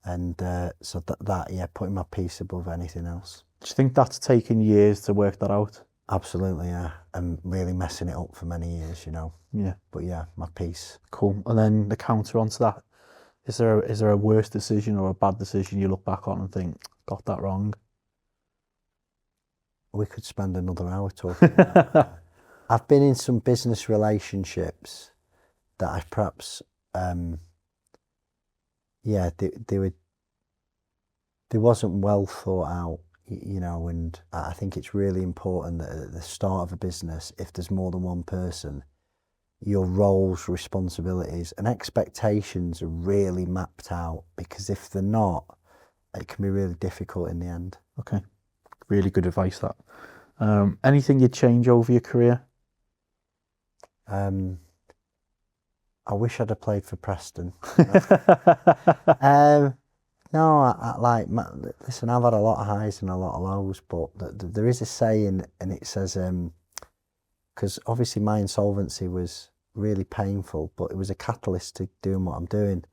And so putting my peace above anything else. Do you think that's taken years to work that out? Absolutely, yeah. And really messing it up for many years, you know. Yeah. But yeah, my peace. Cool. And then the counter onto that, is there a worse decision or a bad decision you look back on and think, got that wrong? We could spend another hour talking about that. I've been in some business relationships that I've perhaps, they wasn't well thought out, you know, and I think it's really important that at the start of a business, if there's more than one person, your roles, responsibilities and expectations are really mapped out, because if they're not, it can be really difficult in the end. Okay. Really good advice, that. Anything you'd change over your career? I wish I'd have played for Preston. No, listen, I've had a lot of highs and a lot of lows, but there is a saying, and it says, because obviously my insolvency was really painful, but it was a catalyst to doing what I'm doing.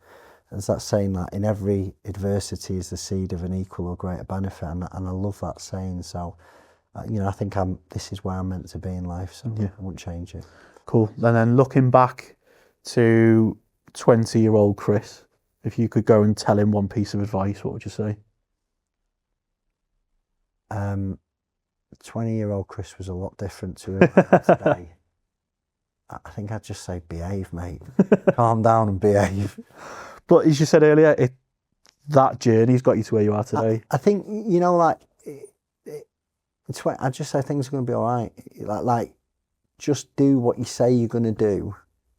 And it's that saying that in every adversity is the seed of an equal or greater benefit, and I love that saying. So, you know, I think this is where I'm meant to be in life, so I won't change it. Cool. And then looking back to 20-year-old Chris, if you could go and tell him one piece of advice, what would you say? 20-year-old Chris was a lot different to him today. I think I'd just say behave, mate. Calm down and behave. But as you said earlier, that journey's got you to where you are today. I think, you know, I'd just say things are going to be all right. Like, just do what you say you're going to do.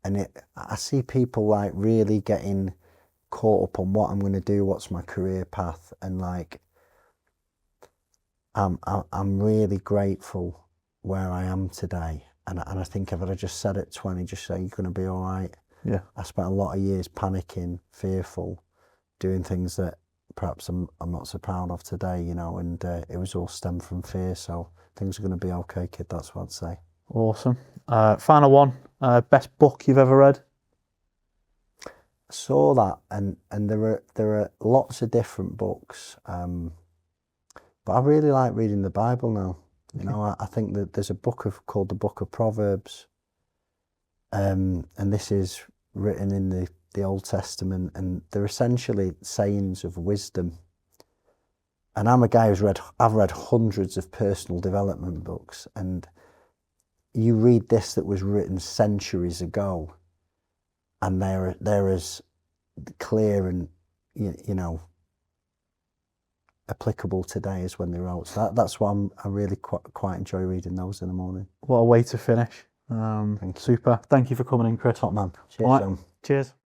And I see people like really getting caught up on what I'm going to do, what's my career path, and like I'm really grateful where I am today, and I think if I'd just said at 20, just say you're going to be all right. Yeah. I spent a lot of years panicking, fearful, doing things that perhaps I'm not so proud of today, you know, and it was all stemmed from fear. So things are going to be okay, kid. That's what I'd say. Awesome. Final one. Best book you've ever read? I saw that, and there are lots of different books, but I really like reading the Bible now. You know, I think that there's a book called the Book of Proverbs, and this is written in the Old Testament, and they're essentially sayings of wisdom. And I'm a guy I've read hundreds of personal development books, and you read this that was written centuries ago, and they're as clear and you know applicable today as when they wrote. So that's why I really quite enjoy reading those in the morning. What a way to finish. Super. Thank you for coming in, Chris. Top man. Cheers. Right. Cheers.